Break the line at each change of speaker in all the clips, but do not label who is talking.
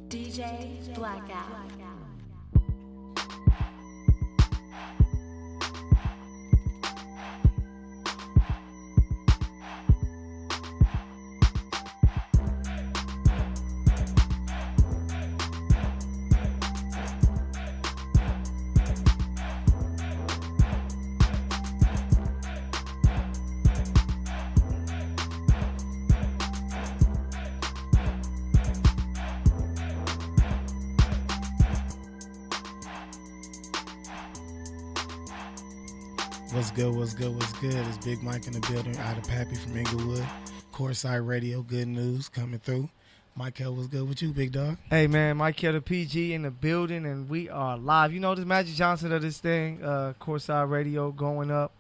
DJ Blackout.
What's good, what's good, what's good? It's Big Mike in the building out of Pappy from Inglewood. Courtside Radio, good news coming through. Michael, what's good with you, big dog?
Hey, man, Michael the PG in the building, and we are live. You know this Magic Johnson of this thing, Courtside Radio going up,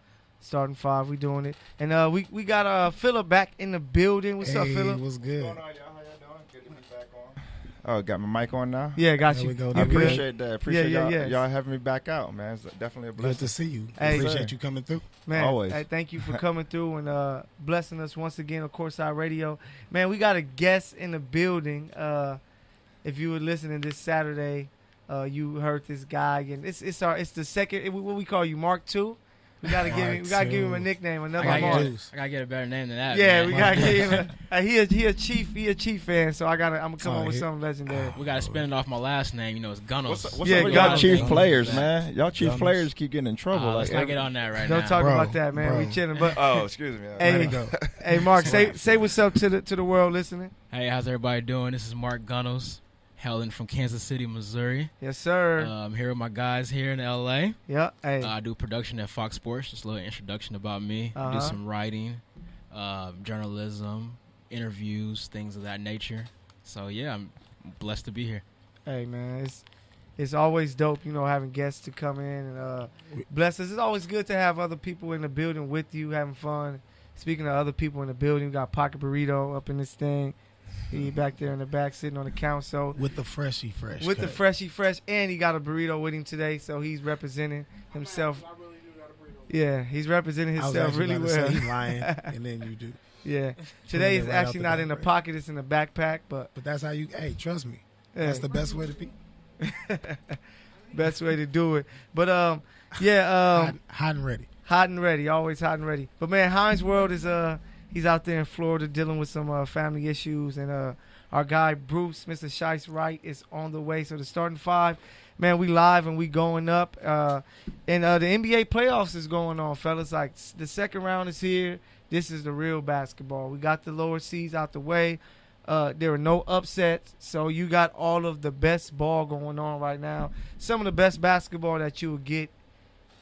starting 5, we doing it. And we got Philip back in the building. What's up, Philip?
What's good?
What's going on, y'all? How y'all doing? Good to be back on. Oh, got my mic on now?
Yeah, got
There
you.
we go.
I appreciate that. Appreciate
Yeah.
y'all having me back out, man. It's definitely a
Good
blessing.
to see you.
Hey,
Appreciate you coming through.
Man,
Always.
hey, thank you for coming through and blessing us once again on Courtside Radio. Man, we got a guest in the building. If you were listening this Saturday, you heard this guy, and it's the second. What we call you, Mark II. We gotta give him a nickname, another Mark.
I gotta get a better name than that.
Yeah,
man.
we gotta give him. He a chief fan, so I'm gonna come up with something legendary.
We gotta spin it off my last name. You know, it's Gunnels.
What's
Yeah,
up with
Gunnels.
y'all chief
Gunnels.
players, man? Y'all chief
Gunnels.
players keep getting in trouble.
Let's not get on that right
Don't
now.
talk
Bro,
about that, man.
bro.
We chilling, but
Oh, excuse me.
Hey,
Let it go.
hey, Mark, say what's up to the world listening.
Hey, how's everybody doing? This is Mark Gunnels, hailing from Kansas City, Missouri.
Yes, sir.
I'm here with my guys here in LA.
Yeah. Hey.
I do production at Fox Sports. Just a little introduction about me. I
Uh-huh.
do some writing, journalism, interviews, things of that nature. So yeah, I'm blessed to be here.
Hey, man, it's always dope, having guests to come in and bless us. It's always good to have other people in the building with you, having fun. Speaking of other people in the building, we got Pocket Burrito up in this thing. He back there in the back sitting on the console.
With the freshie fresh.
With the
cut.
freshie fresh, and he got a burrito with him today, so he's representing himself. Yeah, he's representing
I was
himself
actually
really
about to
well.
say he lying, and then you do.
Yeah, today
it
is
right out
actually
the
not
back,
in the
right?
pocket; it's in the backpack. But
But that's how you, hey, trust me.
hey,
That's the best way to be.
best way to do it. But yeah,
Hot and ready.
hot and ready, always hot and ready. But man, Heinz World is he's out there in Florida dealing with some family issues, and our guy Bruce, Mr. Shice Wright, is on the way. So the starting 5, man, we live and we going up. And the NBA playoffs is going on, fellas. Like the second round is here. This is the real basketball. We got the lower seeds out the way. There are no upsets, so you got all of the best ball going on right now. Some of the best basketball that you will get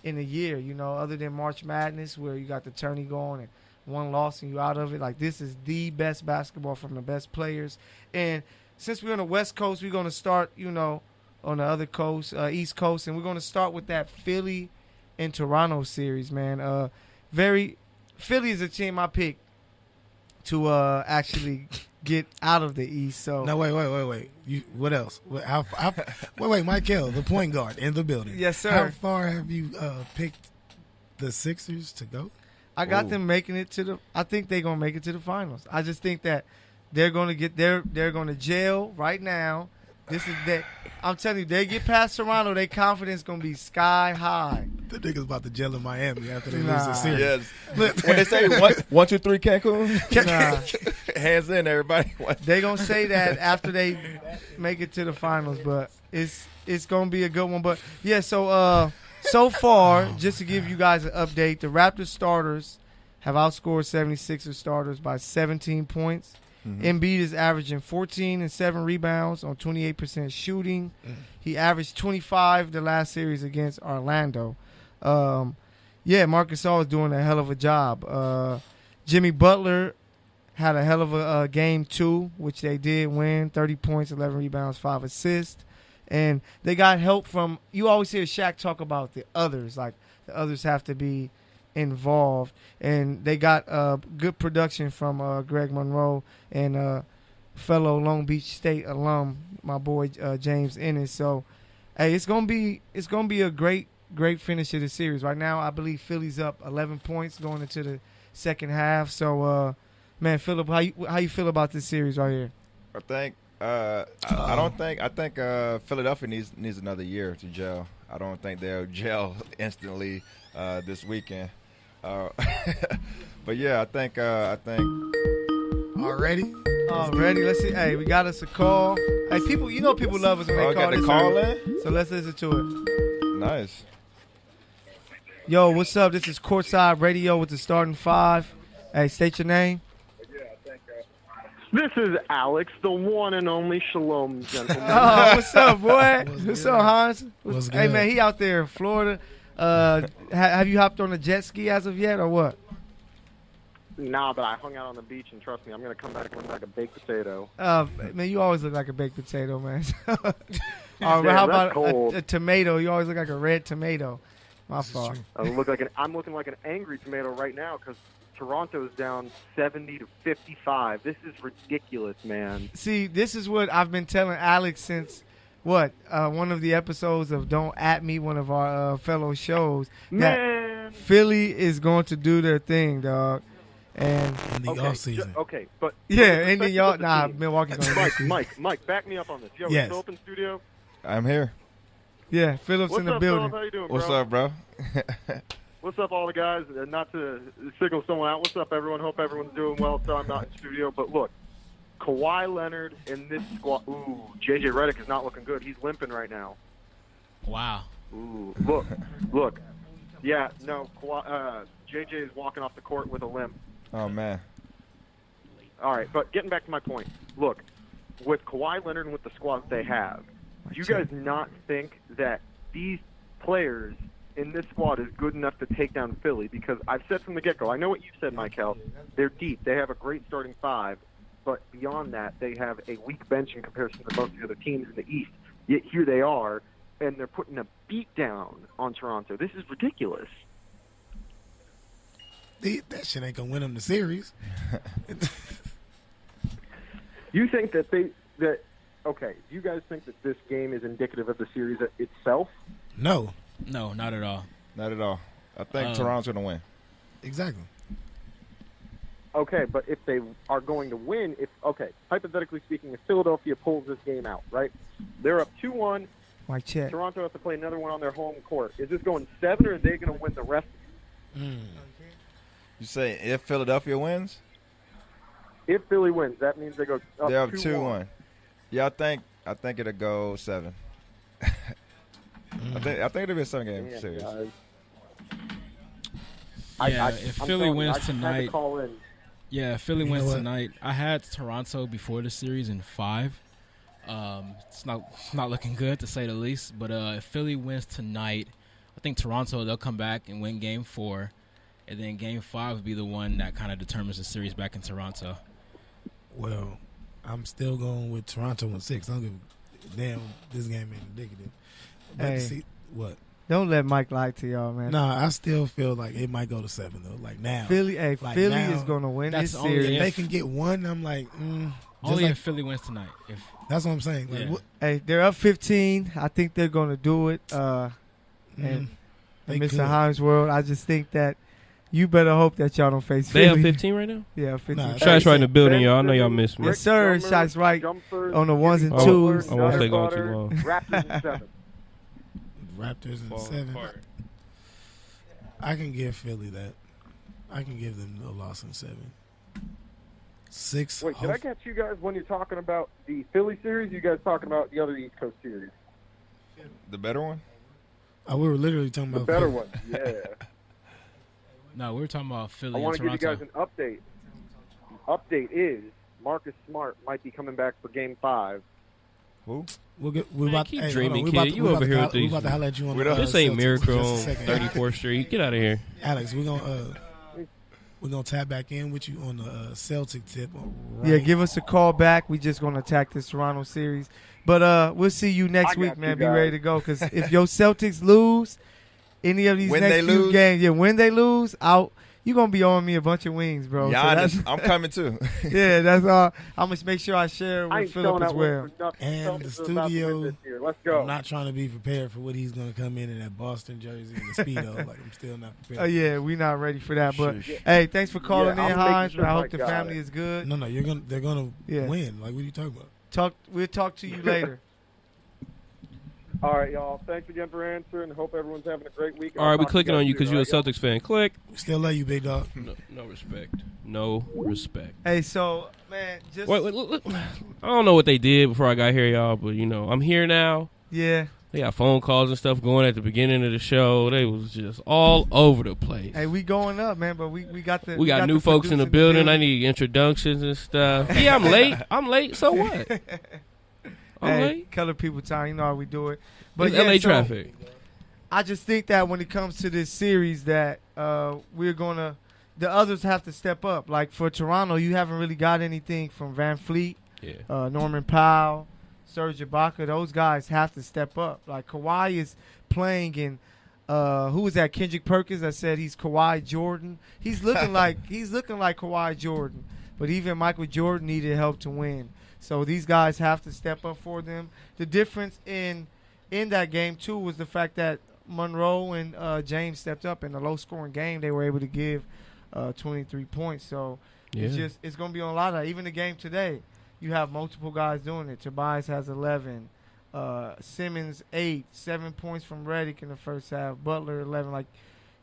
in a year, other than March Madness, where you got the tourney going and one loss and you out of it. Like, this is the best basketball from the best players. And since we're on the West Coast, we're going to start, on the other coast, East Coast, and we're going to start with that Philly and Toronto series, man. Philly is a team I picked to actually get out of the East. So
No, wait. What else? Wait, Michael, the point guard in the building.
Yes, sir.
How far have you picked the Sixers to go?
I got them making it to I think they're going to make it to the finals. I just think that they're going to they're going to jail right now. This is that. I'm telling you, they get past Toronto, their confidence going to be sky high.
The niggas about to jail in Miami after they lose
Nah.
the series.
Yes.
Look,
When they say 1, 2, 3 Cancun,
Nah.
hands in, everybody.
They're going to say that after they make it to the finals, but it's going to be a good one. But, yeah, so far, just to give you guys an update, the Raptors starters have outscored 76ers starters by 17 points. Embiid is averaging 14 and 7 rebounds on 28% shooting. He averaged 25 the last series against Orlando. Marcus Gasol is doing a hell of a job. Jimmy Butler had a hell of a game 2, which they did win. 30 points, 11 rebounds, 5 assists. And they got help from – you always hear Shaq talk about the others. Like, the others have to be involved. And they got good production from Greg Monroe and fellow Long Beach State alum, my boy James Ennis. So, hey, it's gonna be a great great finish to the series. Right now, I believe Philly's up 11 points going into the second half. So, man, Philip, how you feel about this series right here?
I think I think Philadelphia needs another year to gel. I don't think they'll gel instantly this weekend. But yeah, I think
Already?
Let's see. Hey, we got us a call. Hey, people love us when they call.
Got the
this
call
early.
in?
So let's listen to it.
Nice.
Yo, what's up? This is Courtside Radio with the starting five. Hey, state your name.
This is Alex, the one and only Shalom gentleman.
Oh, what's up, boy? What's up, Hans?
What's
Hey,
good?
man, he out there in Florida. Have you hopped on a jet ski as of yet, or what?
Nah, but I hung out on the beach, and trust me, I'm going to come back looking like a baked potato.
Man, you always look like a baked potato, man. All right,
Yeah,
well, how
that's
about
cold.
a tomato? You always look like a red tomato. My fault.
I'm looking like an angry tomato right now because Toronto's down 70 to 55. This is ridiculous, man.
See, this is what I've been telling Alex since one of the episodes of Don't At Me, one of our fellow shows.
Man.
Philly is going to do their thing, dog. And
In the off season.
Okay, but
yeah,
from the
and then
perspective
y'all,
of the
nah,
team-
Milwaukee's going to
Mike, back me up on this. Yo,
Yes.
is Philip in studio?
I'm here.
Yeah, Phillips
What's
in the
up,
building.
Philip? How you doing,
What's
bro?
up, bro?
What's up, all the guys? Not to signal someone out. What's up, everyone? Hope everyone's doing well. So I'm not in studio, but look, Kawhi Leonard in this squad. Ooh, JJ Redick is not looking good. He's limping right now.
Wow.
Ooh, look. Yeah, no, JJ is walking off the court with a limp.
Oh man.
All right, but getting back to my point. Look, with Kawhi Leonard and with the squad they have, do you guys not think that these players in this squad is good enough to take down Philly? Because I've said from the get-go, I know what you've said, Michael. They're deep. They have a great starting five, but beyond that, they have a weak bench in comparison to most of the other teams in the East. Yet here they are, and they're putting a beat down on Toronto. This is ridiculous.
That shit ain't gonna win them the series.
You think that okay, do you guys think that this game is indicative of the series itself?
No,
No, not at all.
Not at all. I think Toronto's gonna win.
exactly.
Okay, but if they are going to win, hypothetically speaking, if Philadelphia pulls this game out, right? They're up 2-1.
Mike check.
Toronto has to play another one on their home court. Is this going 7, or are they going to win the rest?
You say if Philadelphia wins?
If Philly wins, that means they go up
They're up
2-1.
2-1. Yeah, I think it'll go 7. I think it'll be a 7-game
Damn,
series.
guys.
Yeah, if
I'm
Philly
telling you,
wins
I just had to
tonight,
call in.
yeah, if Philly
You know
wins
what?
tonight. I had Toronto before the series in 5. It's not looking good to say the least. But if Philly wins tonight, I think Toronto, they'll come back and win Game 4, and then Game 5 will be the one that kind of determines the series back in Toronto.
Well, I'm still going with Toronto in 6. I don't give a damn. This game ain't indicative. But
Hey.
see what?
Don't let Mike lie to y'all, man.
No, I still feel like it might go to 7 though. Like now,
Philly
Like now,
is going to win
that's
this
only
series.
if
if-
they can get one, I'm like,
Only
like,
if Philly wins tonight. If
that's what I'm saying. Like,
Yeah.
what?
Hey, they're up 15. I think they're going to do it. And
They
Mr.
could.
Hines World, I just think that you better hope that y'all don't face
They
Philly.
up 15 right now?
Yeah, 15.
Nah,
Shots right in the building,
Ben
y'all. I know y'all
Simmons,
missed me.
Yes, sir.
Rick
Shots right
Jumpers,
on the ones and
Jimmy
twos.
Butler,
I won't stay
Dennis
going too
Carter,
long.
Raptors in 7.
Raptors in 7. I can give Philly that. I can give them a loss in 7. 6.
Wait, did I catch you guys when you're talking about the Philly series? You guys talking about the other East Coast series?
The better one?
We were literally talking
The
about
better
Philly.
one, yeah.
no, we were talking about Philly
I
and
want to give you
Toronto.
guys an update. Update is Marcus Smart might be coming back for Game 5.
Who?
We'll get. We
Man,
about.
keep
Hey,
dreaming,
hold on.
kid. You over here with
We
these-
about to holler at you on
We
the,
don't-
This ain't
Celtics in
Miracle
just a
on
second.
34th Street. Get out of here.
Alex, we're gonna tap back in with you on the Celtic tip. Right.
Yeah, give us a call back. We just going to attack this Toronto series. But we'll see you next
I got
week,
you
man. Be
guys.
ready to go. Because if your Celtics lose any of these
When
next
they
few
lose?
games, when they lose, you gonna be owing me a bunch of wings, bro.
Giannis,
So
I'm coming too.
yeah, that's all. I'm gonna make sure I share
I
with
ain't
Philip
selling
as
out one
well.
for nothing.
And
Tell
the
us about win
studio,
this year. Let's go.
I'm not trying to be prepared for what he's going to come in that Boston jersey and the Speedo. Like, I'm still not prepared.
Oh yeah, we not ready for that. But
Shush.
hey, thanks for calling
Yeah,
in,
I'm making
Hines.
sure
I
my
hope the
guy-
family is good.
No, they're gonna
Yeah.
win. Like, what are you talking about?
We'll talk to you later.
All right, y'all. Thanks again for answering. Hope everyone's having a great week.
All right, we clicking on you because you're a
Celtics.
Celtics fan. Click.
Still love you, big dog.
No respect. No respect.
Hey, so man, just
Wait, look. I don't know what they did before I got here, y'all, but I'm here now.
yeah.
They got phone calls and stuff going at the beginning of the show. They was just all over the place.
Hey, we going up, man. But we got the
we got new folks in the building. I need introductions and stuff. Yeah, I'm late. So what? I'm late.
Color people time. You know how we do it. But
It's
yeah,
LA
so
traffic.
I just think that when it comes to this series, that the others have to step up. Like for Toronto, you haven't really got anything from Van Fleet,
Yeah.
Norman Powell, Serge Ibaka. Those guys have to step up. Like Kawhi is playing in. Who was that? Kendrick Perkins that said he's Kawhi Jordan. He's looking like Kawhi Jordan. But even Michael Jordan needed help to win. So these guys have to step up for them. The difference in that game too was the fact that Monroe and James stepped up in a low-scoring game. They were able to give 23 points. So it's going to be on a lot of that. Even the game today, you have multiple guys doing it. Tobias has 11. Simmons 8, 7 points from Redick in the first half. Butler 11. Like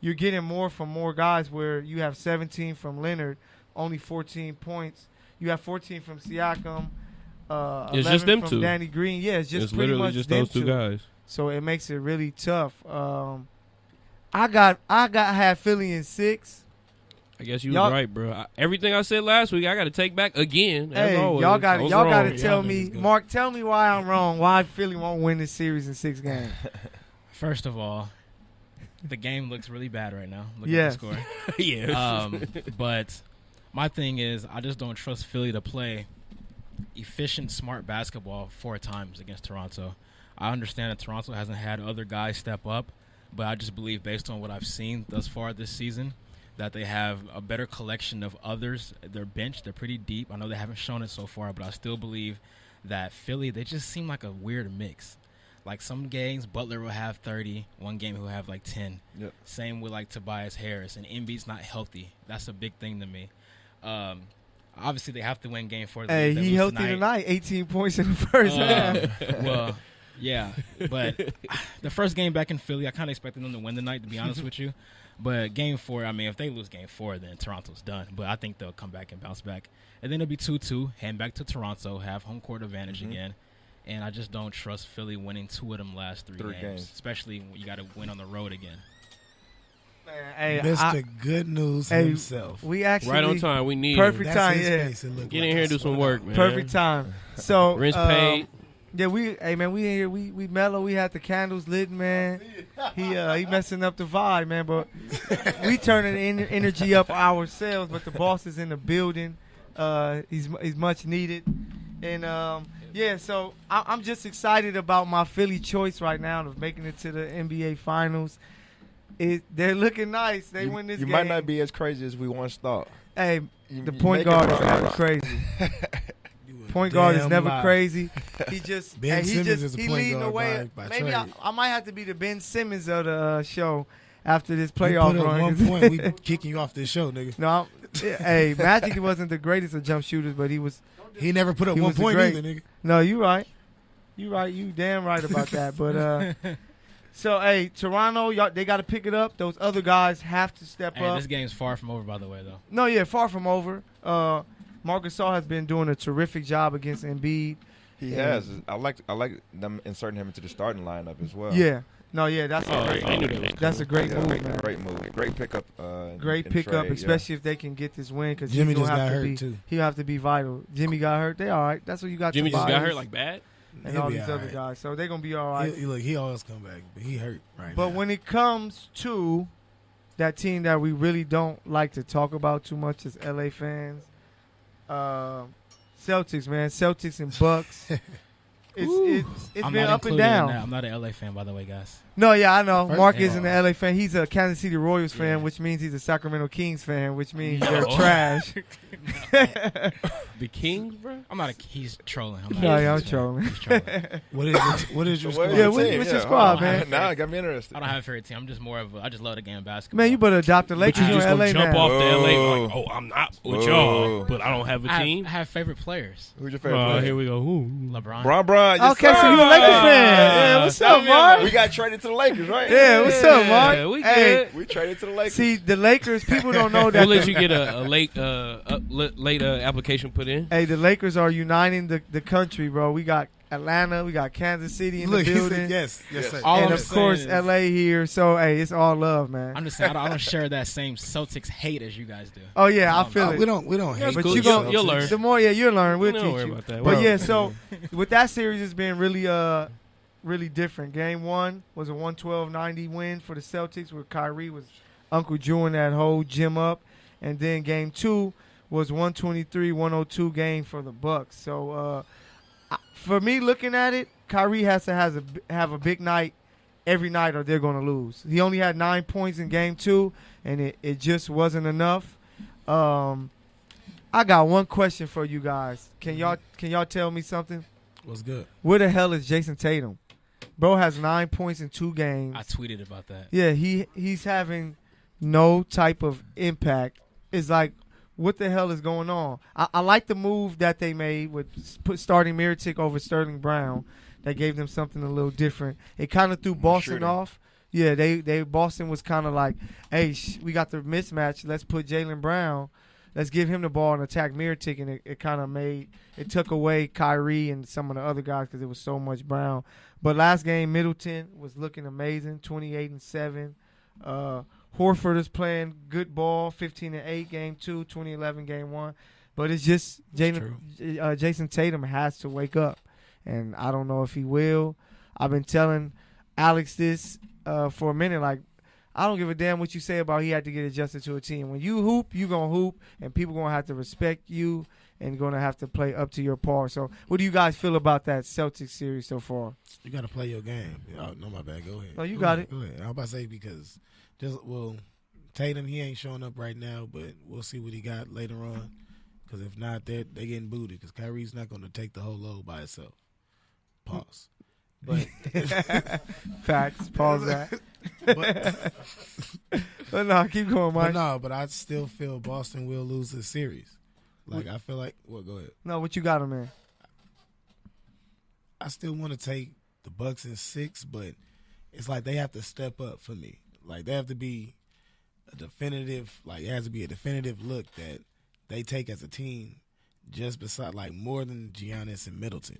you're getting more from more guys. Where you have 17 from Leonard, only 14 points. You have 14 from Siakam.
It's just them
from
two.
Danny Green. Yeah, it's just
It's
pretty
literally
much
just
them
those two guys.
So it makes it really tough. I had Philly in 6.
I guess you was
Y'all-
right, bro. Everything I said last week, I got to take back again. As
Hey,
always.
y'all got
I was
to
wrong.
tell
Y'all
me,
niggas good.
Mark. Tell me why I'm wrong. Why Philly won't win this series in 6 games?
First of all, the game looks really bad right now. Look
Yes.
at the score.
yeah.
But my thing is, I just don't trust Philly to play efficient, smart basketball 4 times against Toronto. I understand that Toronto hasn't had other guys step up, but I just believe based on what I've seen thus far this season that they have a better collection of others. Their bench, they're pretty deep. I know they haven't shown it so far, but I still believe that Philly, they just seem like a weird mix. Like some games, Butler will have 30. One game he'll have like 10.
Yep.
Same with like Tobias Harris. And Embiid's not healthy. That's a big thing to me. Obviously, they have to win game 4.
Hey,
They
he
lose
healthy tonight. 18 points in the first half.
Well, yeah. But the first game back in Philly, I kind of expected them to win tonight, to be honest with you. But game 4, I mean, if they lose game 4, then Toronto's done. But I think they'll come back and bounce back. And then it'll be 2-2, hand back to Toronto, have home court advantage again. And I just don't trust Philly winning 2 of them last 3 games, especially when you got to win on the road again.
Man, hey,
Mr. Good News himself.
We actually
right on time. We need
perfect
him.
That's
time.
his
Yeah,
face. It look
Get
like
in here
I
and do some
swear
work,
to
man.
perfect time. So
Rinse paid.
Yeah, we in here. We mellow. We had the candles lit, man. He messing up the vibe, man. But we turning energy up ourselves. But the boss is in the building. He's much needed, and yeah. So I'm just excited about my Philly choice right now of making it to the NBA Finals. They're looking nice. They win this
You
game.
might not be as crazy as we once thought.
Hey,
You-
the
you
point
make it
guard is
wrong.
never crazy.
You a
Point guard is
damn
never
lie.
crazy. He just
Ben
he
Simmons
just
is a
he
point
leading the
guard
way.
by
Maybe
trade.
I might have to be the Ben Simmons of the show after this
You
playoff
put up
run.
1 point, we kicking you off this show, nigga.
No, hey, Magic wasn't the greatest of jump shooters, but he was.
He never put up
He
1
was the
point
great.
either, nigga.
No, you right. You right. You damn right about that. But so hey, Toronto, y'all, they got to pick it up. Those other guys have to step
Hey,
up.
this game's far from over, by the way, though.
No, yeah, far from over. Marc Gasol has been doing a terrific job against Embiid.
He
Yeah.
has. I like them inserting him into the starting lineup as well.
Yeah. No, yeah, that's
Oh,
a great.
I knew that was
That's a great
Yeah,
move, man.
great move. Great pickup.
Great
in
pickup,
trade,
especially if they can get this win because
Jimmy
he's
just
gonna
got
have to
hurt,
be.
too.
He'll have to be vital. Jimmy got hurt. They all right. That's what you got.
Jimmy just got
Tobias
hurt like bad.
and
He'll
all
be
these
all
other
right.
guys, so they're gonna be all right.
Look, he always come back, but he hurt right
But
now.
when it comes to that team that we really don't like to talk about too much as LA fans, Celtics, man, Celtics and Bucks. It's
I'm
been
not
up and
included in
down.
that. I'm not an LA fan, by the way, guys.
No, yeah, I know.
First
Mark
of
isn't
all-
an LA fan. He's a Kansas City Royals fan,
Yeah.
which means he's a Sacramento Kings fan, which means
No.
they're trash.
The Kings, bro.
I'm not a. He's trolling. I'm not
No,
a
yeah, I'm
Kings fan.
trolling.
He's trolling.
What is your squad?
Yeah, what's your squad, man?
Now it got me interested.
I don't have a favorite team. I'm just more of. I just love the game of basketball.
Man, you better adopt the
But
Lakers.
you
You're
just
in
gonna
LA
jump
now.
off the LA
Whoa.
like, oh, I'm not with
Whoa.
y'all, but I don't have a
I
team.
have favorite players.
Who's your favorite
Oh,
player?
here we go. Ooh.
LeBron.
Bron. Yes,
Okay, so
sir.
you a Lakers fan? Yeah, what's up, Mark?
We got traded to the Lakers, right?
Yeah, what's up, Mark?
Yeah, we
Hey,
good.
We traded to the Lakers.
see, the Lakers, people don't know that.
We'll let you get a late application put in.
Hey, the Lakers are uniting the country, bro. We got Atlanta, we got Kansas City in
Look,
the
he said
building,
yes, sir.
All
and
I'm
of course
saying is-
LA here. So hey, it's all love, man.
I'm just saying I don't share that same Celtics hate as you guys do.
Oh yeah, I
No,
feel
Oh,
it.
we don't hate.
but
cool.
you
You'll-
gon'
you'll learn.
The more, yeah, you'll learn. We'll
Don't
teach
worry
you.
about that.
But
Bro.
yeah, so with that series, it's been really different. Game 1 was a 112-90 win for the Celtics, where Kyrie was Uncle Jewing that whole gym up, and then Game 2 was 123-102 game for the Bucks. So for me, looking at it, Kyrie has to have a big night every night, or they're going to lose. He only had 9 points in Game 2, and it just wasn't enough. I got one question for you guys. Can y'all tell me something?
What's good?
Where the hell is Jason Tatum? Bro has 9 points in 2 games.
I tweeted about that.
Yeah, he's having no type of impact. It's like, what the hell is going on? I like the move that they made with starting Mirotic over Sterling Brown. That gave them something a little different. It kind of threw Boston
Shooting.
off. Yeah, they Boston was kind of like, hey, we got the mismatch. Let's put Jaylen Brown. Let's give him the ball and attack Mirotic, and it kind of it took away Kyrie and some of the other guys because it was so much Brown. But last game, Middleton was looking amazing, 28-7. Horford is playing good ball, 15-8 game 2, 2011 game 1. But it's just Jason Tatum has to wake up, and I don't know if he will. I've been telling Alex this for a minute, like, I don't give a damn what you say about he had to get adjusted to a team. When you hoop, you going to hoop, and people going to have to respect you and going to have to play up to your par. So what do you guys feel about that Celtics series so far?
You got to play your game. Oh, no, my bad. Go ahead.
No, you
Go
got
ahead.
it.
Go ahead. I was about to say because Tatum, he ain't showing up right now, but we'll see what he got later on. Because if not, they getting booted because Kyrie's not going to take the whole load by itself. Pause. But
Facts. Pause that.
but,
But no, keep going, Mike.
but I still feel Boston will lose this series. Like I feel like, well, go ahead.
No, what you got him in?
I still want to take the Bucks in 6, but it's like they have to step up for me. Like they have to be a definitive. Like it has to be a definitive look that they take as a team, just beside like more than Giannis and Middleton.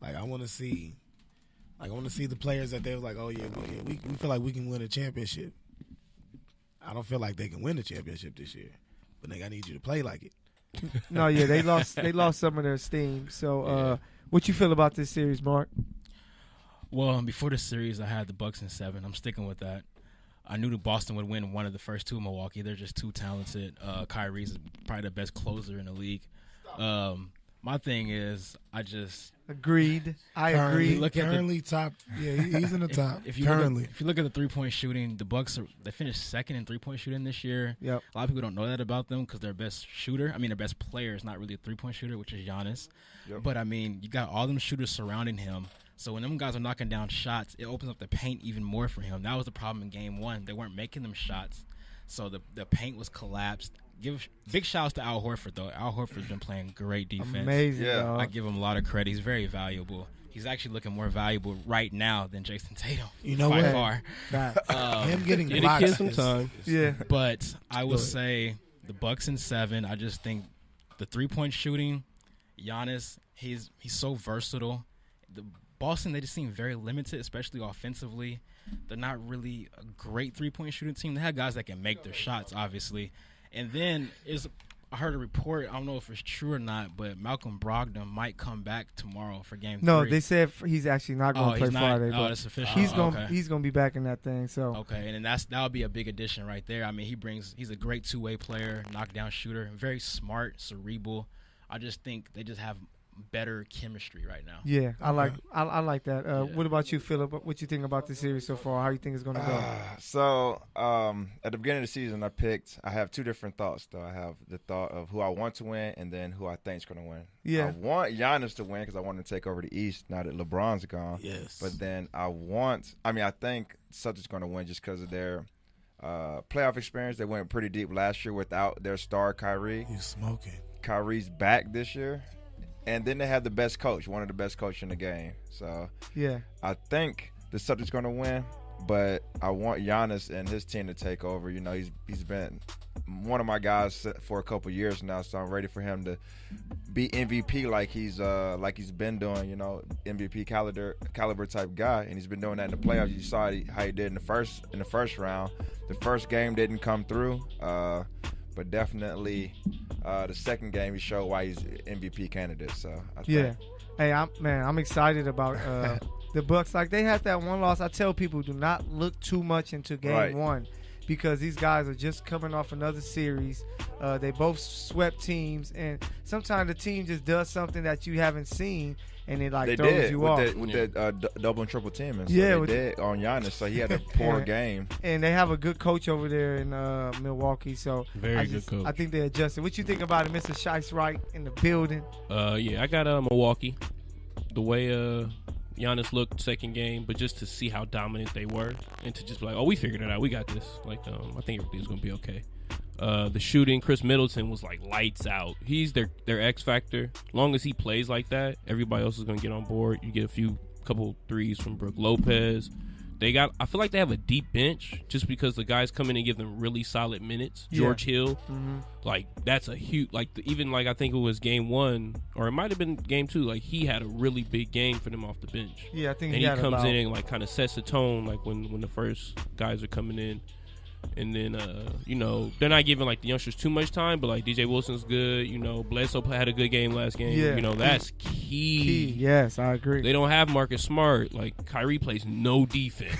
Like I want to see the players that they're like, oh yeah, we feel like we can win a championship. I don't feel like they can win the championship this year, but I need you to play like it.
No, yeah, they lost some of their steam. So, what you feel about this series, Mark?
Well, before the series, I had the Bucks in 7. I'm sticking with that. I knew that Boston would win one of the first 2 in Milwaukee. They're just too talented. Kyrie's probably the best closer in the league. My thing is, I just
Agreed. I agree.
Look at
currently top. Yeah, he's in the top.
if you
currently.
Look if you look at the 3-point shooting, the Bucks they finished 2nd in 3-point shooting this year.
Yep.
A lot of people don't know that about them because their best shooter, their best player is not really a 3-point shooter, which is Giannis.
Yep.
But you got all them shooters surrounding him. So when them guys are knocking down shots, it opens up the paint even more for him. That was the problem in Game 1. They weren't making them shots, so the paint was collapsed. Give big shouts to Al Horford though. Al Horford's been playing great defense.
Amazing,
Yeah.
dog.
I give him a lot of credit. He's very valuable. He's actually looking more valuable right now than Jason Tatum.
You know
by
what?
far.
Facts.
Him getting
Give the
blocks
kid some
is-
time.
Yeah.
But I will
Go ahead.
say the Bucks in 7. I just think the 3-point shooting, Giannis, he's so versatile. The Boston, they just seem very limited, especially offensively. They're not really a great 3-point shooting team. They have guys that can make their shots, obviously. And then I heard a report, I don't know if it's true or not, but Malcolm Brogdon might come back tomorrow for Game 3.
No, they said he's actually not going to play
he's not.
Friday.
Oh,
but
that's official.
he's
okay.
he's gonna be back in that thing. So
Okay, and then that would be a big addition right there. He's a great 2-way player, knockdown shooter, very smart, cerebral. I just think they just have better chemistry right now.
Yeah, I like that. What about you, Philip? What you think about the series so far? How you think it's going to go?
So at the beginning of the season, I have two different thoughts, though. I have the thought of who I want to win and then who I think is going to win.
Yeah.
I want Giannis to win because I want him to take over the East now that LeBron's gone.
Yes.
But then I think Celtics going to win just because of their playoff experience. They went pretty deep last year without their star Kyrie.
You smoking.
Kyrie's back this year. And then they have the best coach, one of the best coaches in the game. So
Yeah.
I think the Celtics going to win, but I want Giannis and his team to take over. You know, he's been one of my guys for a couple years now, so I'm ready for him to be MVP like he's been doing. You know, MVP caliber type guy, and he's been doing that in the playoffs. You saw how he did in the first round. The first game didn't come through, but definitely the second game he showed why he's MVP candidate. So I think.
Hey, I'm excited about the Bucks. Like, they had that one loss. I tell people, do not look too much into game one, because these guys are just coming off another series. They both swept teams, and sometimes the team just does something that you haven't seen, and it throws you off.
With that double and triple team. And so
Yeah,
they did on Giannis, so he had a poor game.
And they have a good coach over there in Milwaukee, so
Very good coach.
I think they adjusted. What you think about it, Mr. Shice Wright in the building?
Yeah, I got Milwaukee. The way Giannis looked second game, but just to see how dominant they were, and to just be like, oh, we figured it out, we got this. Like, I think everything's gonna be okay. The shooting, Chris Middleton was like lights out. He's their X factor. As long as he plays like that, everybody else is gonna get on board. You get a couple threes from Brook Lopez. I feel like they have a deep bench just because the guys come in and give them really solid minutes.
Yeah.
George Hill, like, that's a huge, like, even like I think it was game 1 or it might have been game 2. Like, he had a really big game for them off the bench.
Yeah, I think
and he comes in and like kind of sets the tone, like when the first guys are coming in. And then, they're not giving, like, the youngsters too much time, but, like, DJ Wilson's good. You know, Bledsoe had a good game last game.
Yeah.
You know, that's key.
Yes, I agree.
They don't have Marcus Smart. Like, Kyrie plays no defense.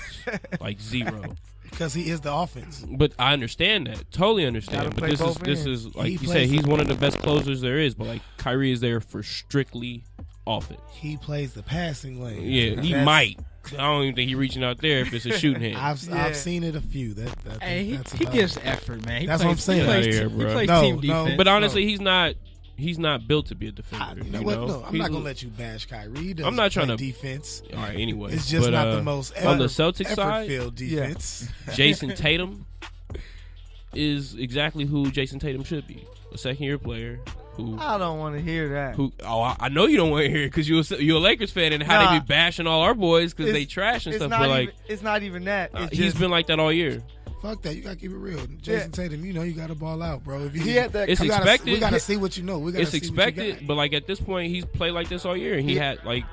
Like, zero.
Because he is the offense.
But I understand that. Totally understand. But this is, like you said, he's one of the best closers there is. But, like, Kyrie is there for strictly offense.
He plays the passing lane.
Yeah, he might. I don't even think he's reaching out there if it's a shooting hand.
I've seen it a few.
He gives effort, man.
That's what I'm saying.
He plays team defense.
But honestly, he's not built to be a defender.
You know what? No, I'm not gonna let you bash Kyrie.
I'm not trying to
defense.
All right, anyway,
it's just not the most
on the Celtics side.
Field defense.
Jason Tatum is exactly who Jason Tatum should be, a second-year player.
I don't want to hear that.
I know you don't want to hear it because you're a Lakers fan and how they be bashing all our boys because they trash and stuff. But like,
it's not even that.
He's been like that all year.
Fuck that. You gotta keep it real. Jason Tatum, you gotta ball out, bro. If
he had that,
it's expected.
We gotta see what you know.
It's expected, but like at this point, he's played like this all year. And he had like,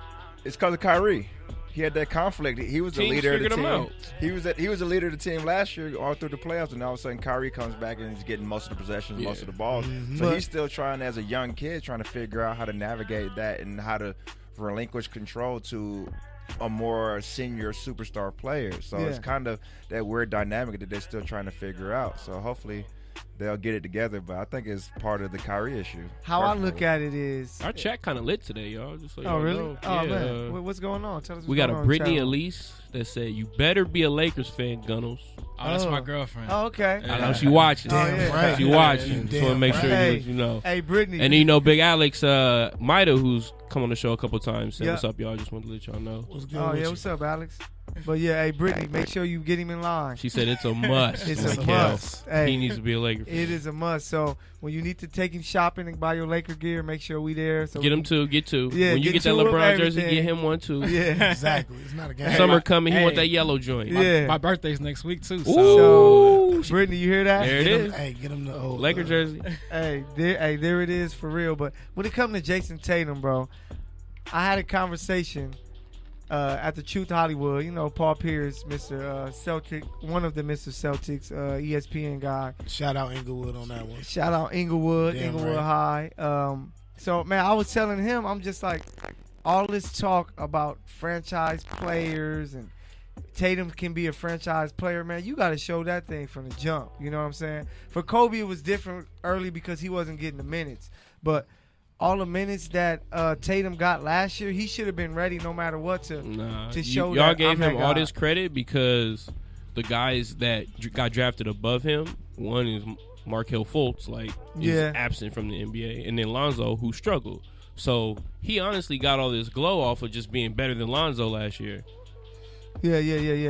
it's because of Kyrie. He had that conflict. He was the leader of the team. He was the leader of the team last year, all through the playoffs, and all of a sudden Kyrie comes back and he's getting most of the possessions, most of the balls. Mm-hmm. So he's still trying, as a young kid, trying to figure out how to navigate that and how to relinquish control to a more senior superstar player. So it's kind of that weird dynamic that they're still trying to figure out. So hopefully they'll get it together, but I think it's part of the Kyrie issue.
How I look at it is,
our chat kind of lit today, y'all. Just so
oh, really?
Know.
Oh, yeah, man. What's going on? Tell us what's
we got
going
a
on,
Brittany Elise that said, "You better be a Lakers fan, Gunnels."
Oh, that's my girlfriend.
Oh, okay.
I know she watching.
Damn right.
She watching. Just want to make sure you know.
Hey, Brittany.
And then, Big Alex Maida, who's come on the show a couple times, said, "What's up, y'all? Just wanted to let y'all know."
What's good?
Oh yeah, what's up, Alex? But yeah, hey, Brittany, make sure you get him in line.
She said it's a must.
It's a must. Hey,
he needs to be a Laker fan.
It is a must. So when you need to take him shopping and buy your Laker gear, make sure we there. So
get him two. Get two.
Yeah,
when you get that LeBron jersey, get him one too.
Yeah,
exactly. It's not a game.
Summer coming. He want that yellow joint.
My birthday's next week too.
So Brittany, you hear that?
There it is.
Hey, get him the old
Laker jersey.
Hey, there it is for real. But when it comes to Jason Tatum, bro, I had a conversation at the Truth Hollywood. You know, Paul Pierce, Mr. Celtic, one of the Mr. Celtics, ESPN guy.
Shout out Inglewood on that one.
Shout out Inglewood, Inglewood High. So, man, I was telling him, I'm just like, all this talk about franchise players and Tatum can be a franchise player, man, you got to show that thing from the jump. You know what I'm saying? For Kobe, it was different early because he wasn't getting the minutes. But all the minutes that Tatum got last year, he should have been ready no matter what to show
y'all
that
gave
I'm that
him all
guy.
this credit because the guys that got drafted above him, one is Markelle Fultz, is absent from the NBA, and then Lonzo, who struggled. So he honestly got all this glow off of just being better than Lonzo last year.
Yeah.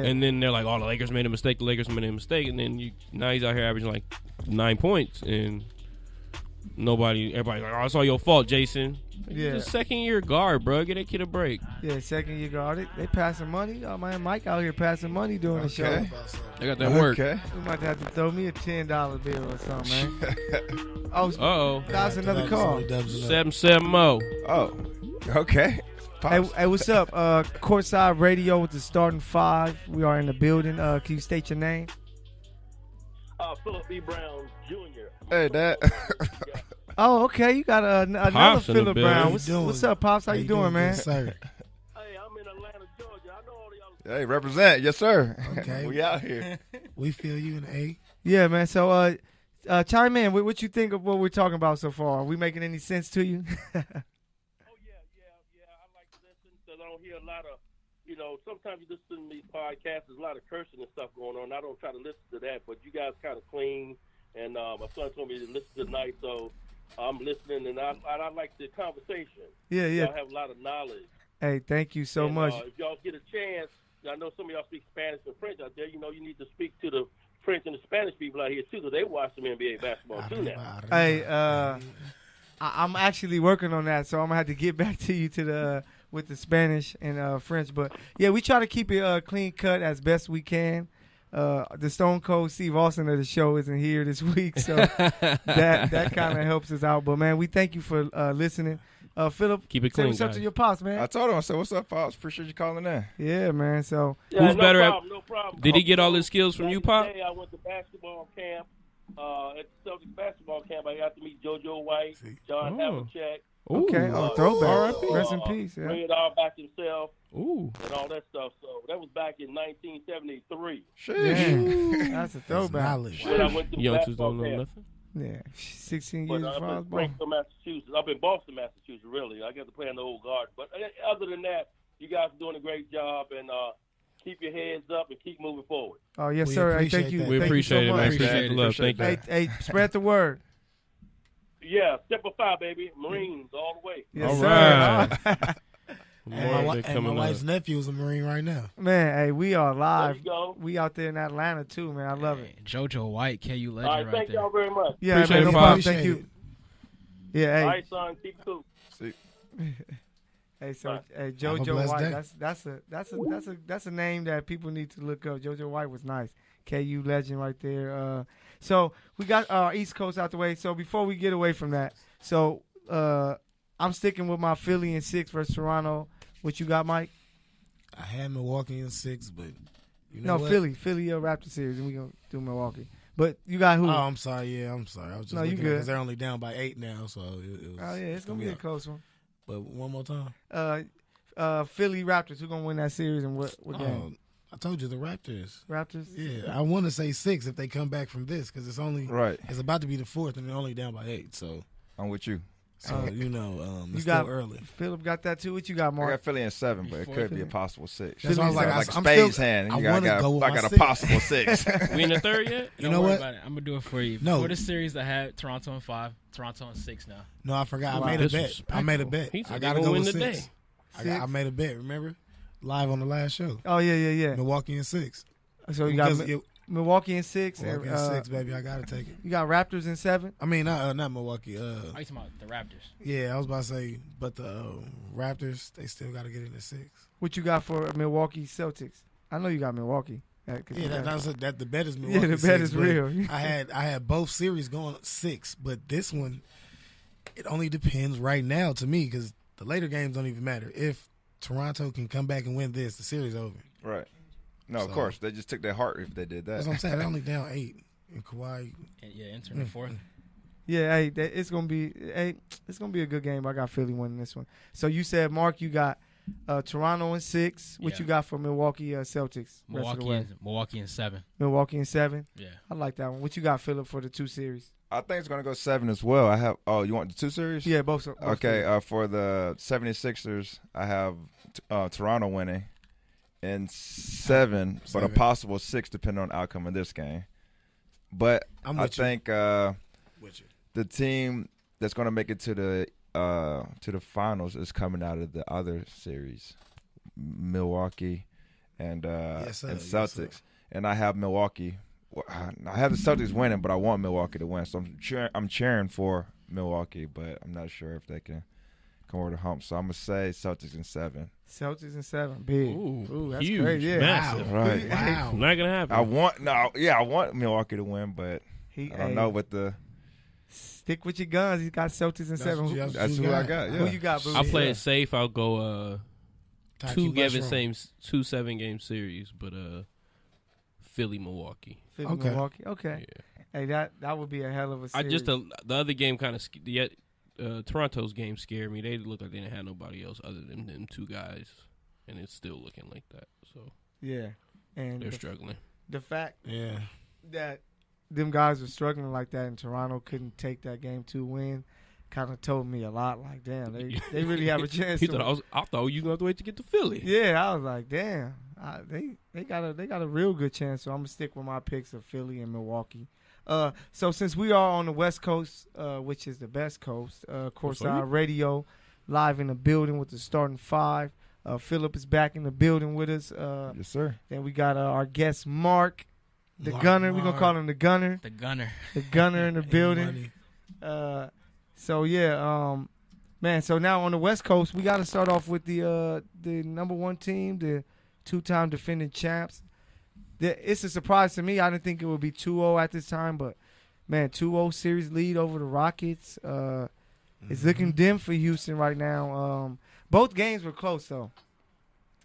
And then they're like, "Oh, the Lakers made a mistake. And then now he's out here averaging 9 points, and everybody's like, "Oh, it's all your fault, Jason."
Yeah.
He's a second-year guard, bro. Get that kid a break.
Yeah, second year guard. They passing money. Oh man, Mike out here passing money doing the show.
They got that work.
Okay.
You might have to throw me a $10 bill or something, man. Oh,
Uh-oh.
that's another call.
770.
Oh, okay.
Hey, what's up? Courtside Radio with the starting 5. We are in the building. Can you state your name?
Philip B. Brown Jr.
Hey, Dad.
Oh, okay. You got another
Pops in the
Philip
building.
Brown.
How you
What's
doing?
up, Pops? How you doing, man?
Yes, sir.
Hey, I'm in Atlanta, Georgia. I know all of y'all.
Hey, represent. Yes, sir.
Okay.
We out here.
We feel you in A.
Yeah, man. So, chime in. What you think of what we're talking about so far? Are we making any sense to you?
Oh, yeah. I like to listen because I don't hear a lot of, sometimes you listen to these podcasts, there's a lot of cursing and stuff going on. I don't try to listen to that, but you guys kind of clean. And my son told me to listen tonight, so I'm listening, and I like the conversation.
Yeah.
Y'all have a lot of knowledge.
Hey, thank you so much.
If y'all get a chance, I know some of y'all speak Spanish and French out there. You need to speak to the French and the Spanish people out here, too, because they watch some NBA basketball, too, now.
Hey, I'm actually working on that, so I'm gonna have to get back to you with the Spanish and French. But yeah, we try to keep it clean cut as best we can. The Stone Cold Steve Austin of the show isn't here this week, so that kind of helps us out. But man, we thank you for listening. Philip,
Keep it
say
clean,
what's up
guys.
to your pops, man.
I told him, I said, what's up, Pops? Appreciate you calling in.
Yeah, man. So
Yeah,
Who's better at-
no problem.
Did he get all his skills from you, Pop?
Today I went to basketball camp. At the Celtics basketball camp, I got to meet JoJo White, John Havlicek.
okay,
Ooh.
throwback.
R.I.P.
Rest in peace. Yeah.
Bring it all back himself
Ooh.
and all that stuff. So that was back in 1973.
Damn, that's a
That's
throwback.
knowledge.
When I went to
Youngsters
basketball
don't know
camp.
nothing.
Yeah, 16
But
years of
I'm in
ball.
Springfield, Massachusetts. I'm in Boston, Massachusetts, really. I got to play in the old guard. But other than that, you guys are doing a great job, and keep your heads up and keep moving forward.
Oh yes,
We
sir. Hey,
appreciate
thank you.
that.
We
Thank
appreciate
you
it,
so
man.
much.
Appreciate the love. Thank you.
Hey, spread the word.
Yeah, step of 5, baby. Marines all the way.
Yes,
All
sir.
right.
And my wife's nephew is a Marine right now.
Man, hey, we are
There
live.
you go.
We out there in Atlanta too, man. I love it.
JoJo White, KU legend
All right,
right
thank
there.
y'all very much.
Yeah,
Appreciate
man,
it,
no
Pop.
problem. Thank
Appreciate
you. Yeah, hey,
All right, son. Keep it cool.
hey, so
Bye.
hey,
Have a
JoJo
blessed
White.
day.
That's a name that people need to look up. JoJo White was nice. KU legend right there. So we got our East Coast out the way. So before we get away from that, so I'm sticking with my Philly in 6 versus Toronto. What you got, Mike?
I had Milwaukee in 6, but you know
No,
what?
Philly Raptor series, and we gonna do Milwaukee. But you got who?
Oh, I'm sorry. Yeah, I'm sorry. I was just
No, you
looking
good.
because they're only down by 8 now, so it was.
Oh yeah, it's gonna be a close one.
But one more time.
Philly Raptors. Who's gonna win that series and what game?
I told you the Raptors.
Raptors.
Yeah, I want to say 6 if they come back from this because it's only
Right.
It's about to be the 4th and they're only down by 8. So
I'm with you.
it's
got
still early.
Philip got that too. What you got,
I
Mark?
got Philly in 7, but it could be a
Philly.
possible 6.
That's why I was like,
Like a
I'm
spades
still-
hand.
I
You got,
wanna go with
I
my
got a
6.
possible 6.
We in the third yet?
You
Don't
know
worry
what?
about it. I'm gonna do it for you.
No.
For the series that had Toronto in 5, Toronto in 6 now.
No, I forgot.
Wow.
I made a bet.
Disrespectful.
I made a bet.
He said
I
they
got to
gonna
go
win
with
today.
6. I
6?
made a bet. Remember, live on the last show.
Oh yeah.
Milwaukee in 6.
So you got
Because
Milwaukee in 6.
Milwaukee in 6, baby. I got to take it.
You got Raptors in 7.
I mean, not Milwaukee.
Are you talking about the Raptors?
Yeah, I was about to say, but the Raptors, they still got to get into 6.
What you got for Milwaukee Celtics? I know you got Milwaukee.
Yeah, that the bet is Milwaukee.
Yeah, the
6,
bet is
but
real.
I had both series going 6, but this one, it only depends right now to me because the later games don't even matter. If Toronto can come back and win this, the series over.
Right. No, of
So-
course. They just took their heart if they did that.
That's what I'm saying. They're only down 8, and Kawhi.
And, yeah, entering the 4th.
Yeah, it's gonna be a good game. I got Philly winning this one. So you said, Mark, you got Toronto in 6. What
Yeah.
you got for Milwaukee Celtics? rest of the way?
Milwaukee in 7.
Milwaukee in 7.
Yeah.
I like that one. What you got, Philip, for the 2 series?
I think it's going to go 7 as well. I have. Oh, you want the 2 series?
Yeah, both.
Okay. For the 76ers, I have Toronto winning in 7, but a possible 6 depending on the outcome of this game. But I think the team that's going to make it to the finals is coming out of the other series, Milwaukee and Celtics. And I have Milwaukee. Well, I have the Celtics winning, but I want Milwaukee to win. So I'm cheering for Milwaukee, but I'm not sure if they can come over the hump. So I'm gonna say Celtics in 7.
Celtics in 7, big.
Ooh,
that's
huge,
great. Yeah,
massive.
Right.
Wow.
Not gonna happen.
I want Milwaukee to win, but I don't know what the.
Stick with your guns. He's got Celtics in 7.
That's who I got. Yeah.
Who you got, Boo?
I'll play it safe. I'll go two
Mushroom.
7-game series, but Philly, Milwaukee.
Philly,
Okay.
Milwaukee. Okay.
Yeah.
Hey, that would be a hell of a
I
series.
just the other game kind of Toronto's game scared me. They looked like they didn't have nobody else other than them 2 guys, and it's still looking like that. So
yeah, and
they're struggling.
the fact
Yeah.
that them guys were struggling like that and Toronto couldn't take that game 2 win kind of told me a lot. Like, damn, they really have a chance.
I thought you gonna have to wait to get to Philly.
Yeah, I was like, damn, they got a real good chance. So I'm gonna stick with my picks of Philly and Milwaukee. So since we are on the West Coast, which is the best coast, Courtside Radio, live in the building with the starting 5. Philip is back in the building with us.
Yes, sir.
Then we got our guest Mark, the Gunner. We're gonna call him the Gunner.
The Gunner.
The Gunner in the building. So yeah, man. So now on the West Coast, we got to start off with the number 1 team, the 2-time defending champs. It's a surprise to me. I didn't think it would be 2-0 at this time, but man, 2-0 series lead over the Rockets. It's looking dim for Houston right now. Both games were close though.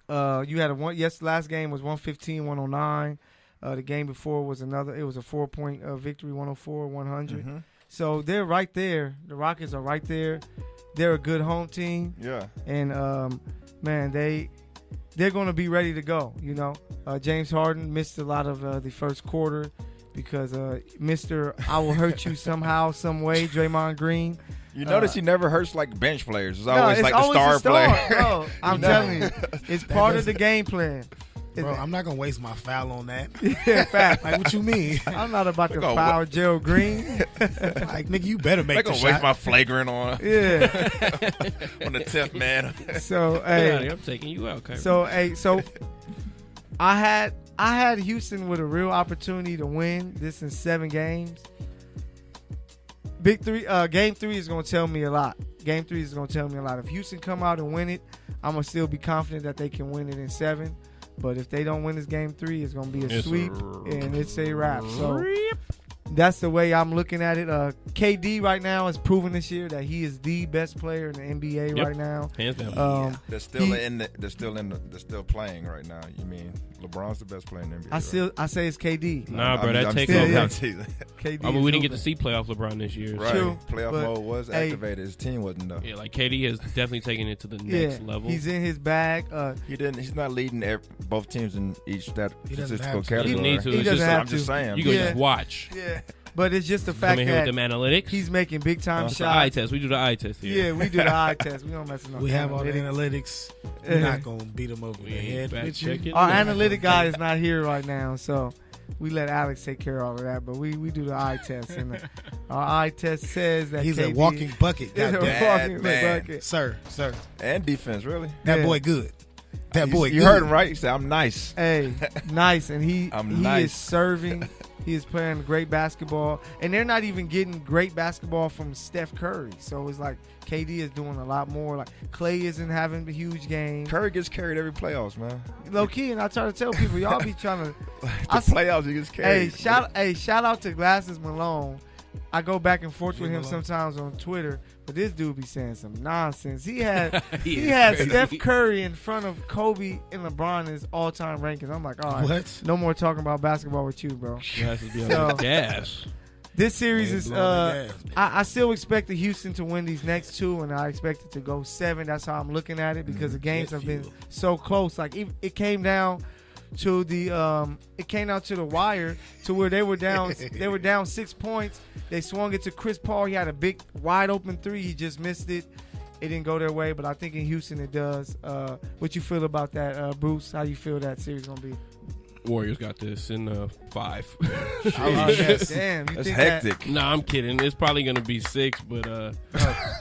You had last game was 115-109. The game before was it was a 4-point victory, 104-100.
Mm-hmm.
So they're right there. The Rockets are right there. They're a good home team.
Yeah.
And man, they're going to be ready to go. You know, James Harden missed a lot of the first quarter because Mr. I will hurt you somehow, some way, Draymond Green.
You notice he never hurts like bench players. It's always like the star player.
No, I'm telling you, it's part of the game plan.
Bro, I'm not gonna waste my foul on that.
Yeah, fact.
Like, what you mean?
I'm not about to foul Gerald Green.
Like, nigga, you better make the
gonna
shot.
waste my flagrant on
Yeah.
on the 10th man.
So,
Get out of
hey,
here. I'm taking you out, Kyrie.
so I had Houston with a real opportunity to win this in 7 games. Game 3 is going to tell me a lot. Game 3 is going to tell me a lot. If Houston come out and win it, I'm going to still be confident that they can win it in 7. But if they don't win this game 3, it's going to be a sweep, and it's a wrap. So that's the way I'm looking at it. KD right now has proven this year that he is the best player in the NBA right now.
Hands down.
They're still playing right now. You mean LeBron's the best player in the NBA?
I say it's KD.
Nah, bro, that take
still-
over.
yeah. KD.
I mean,
is
we didn't get
hooping.
to see playoff LeBron this year.
Right.
True,
Playoff
but,
mode was
hey,
activated. His team wasn't though.
Yeah, like KD has definitely taken it to the next level.
He's in his bag.
He's not leading both teams in each
He doesn't
statistical
have to.
category.
He need to.
He
It's
doesn't
just,
have
I'm just saying.
you gonna
Yeah.
just watch.
Yeah, but it's just the
Come
fact
in here with
that
them analytics.
he's making big time
It's the eye
shots.
test. We do the eye test here.
Yeah, we do the eye test. We don't mess with no
We have all the
analytics.
analytics. We're not gonna beat them over the
We ain't
head
fact
with you.
checking.
Our
Yeah.
analytic guy is not here right now, so we let Alex take care of all of that. But we do the eye test, and our eye test says that
He's a
KD
walking bucket.
He's a
Goddamn.
walking
man.
bucket.
Sir.
And defense, really.
That
Yeah.
boy good. That boy
You
good.
heard him right. He said, "I'm nice."
Hey, nice, and he
nice.
is serving. He is playing great basketball, and they're not even getting great basketball from Steph Curry. So it's like KD is doing a lot more. Like Clay isn't having a huge game.
Curry gets carried every playoffs, man.
Low key, and I try to tell people, y'all be trying to.
The playoffs, he gets carried.
Shout out to Glasses Malone. I go back and forth with him
Malone.
sometimes on Twitter, but this dude be saying some nonsense. He had
He
he
is
had
crazy.
Steph Curry in front of Kobe and LeBron in his all-time rankings. I'm like, all right,
What?
no more talking about basketball with you, bro.
He has to be on
So-
the gas.
This series
They
is.
blowing their gas.
I still expect the Houston to win these next two, and I expect it to go 7. That's how I'm looking at it because the games
Get
have been
fuel.
so close. Like it came down to the wire to where they were down. They were down 6 points. They swung it to Chris Paul. He had a big wide open three. He just missed it. It didn't go their way, but I think in Houston it does. What you feel about that, Bruce? How you feel that series gonna be?
Warriors got this in 5.
Yes.
Damn, you
That's
think
hectic.
Nah, I'm kidding. It's probably gonna be 6, but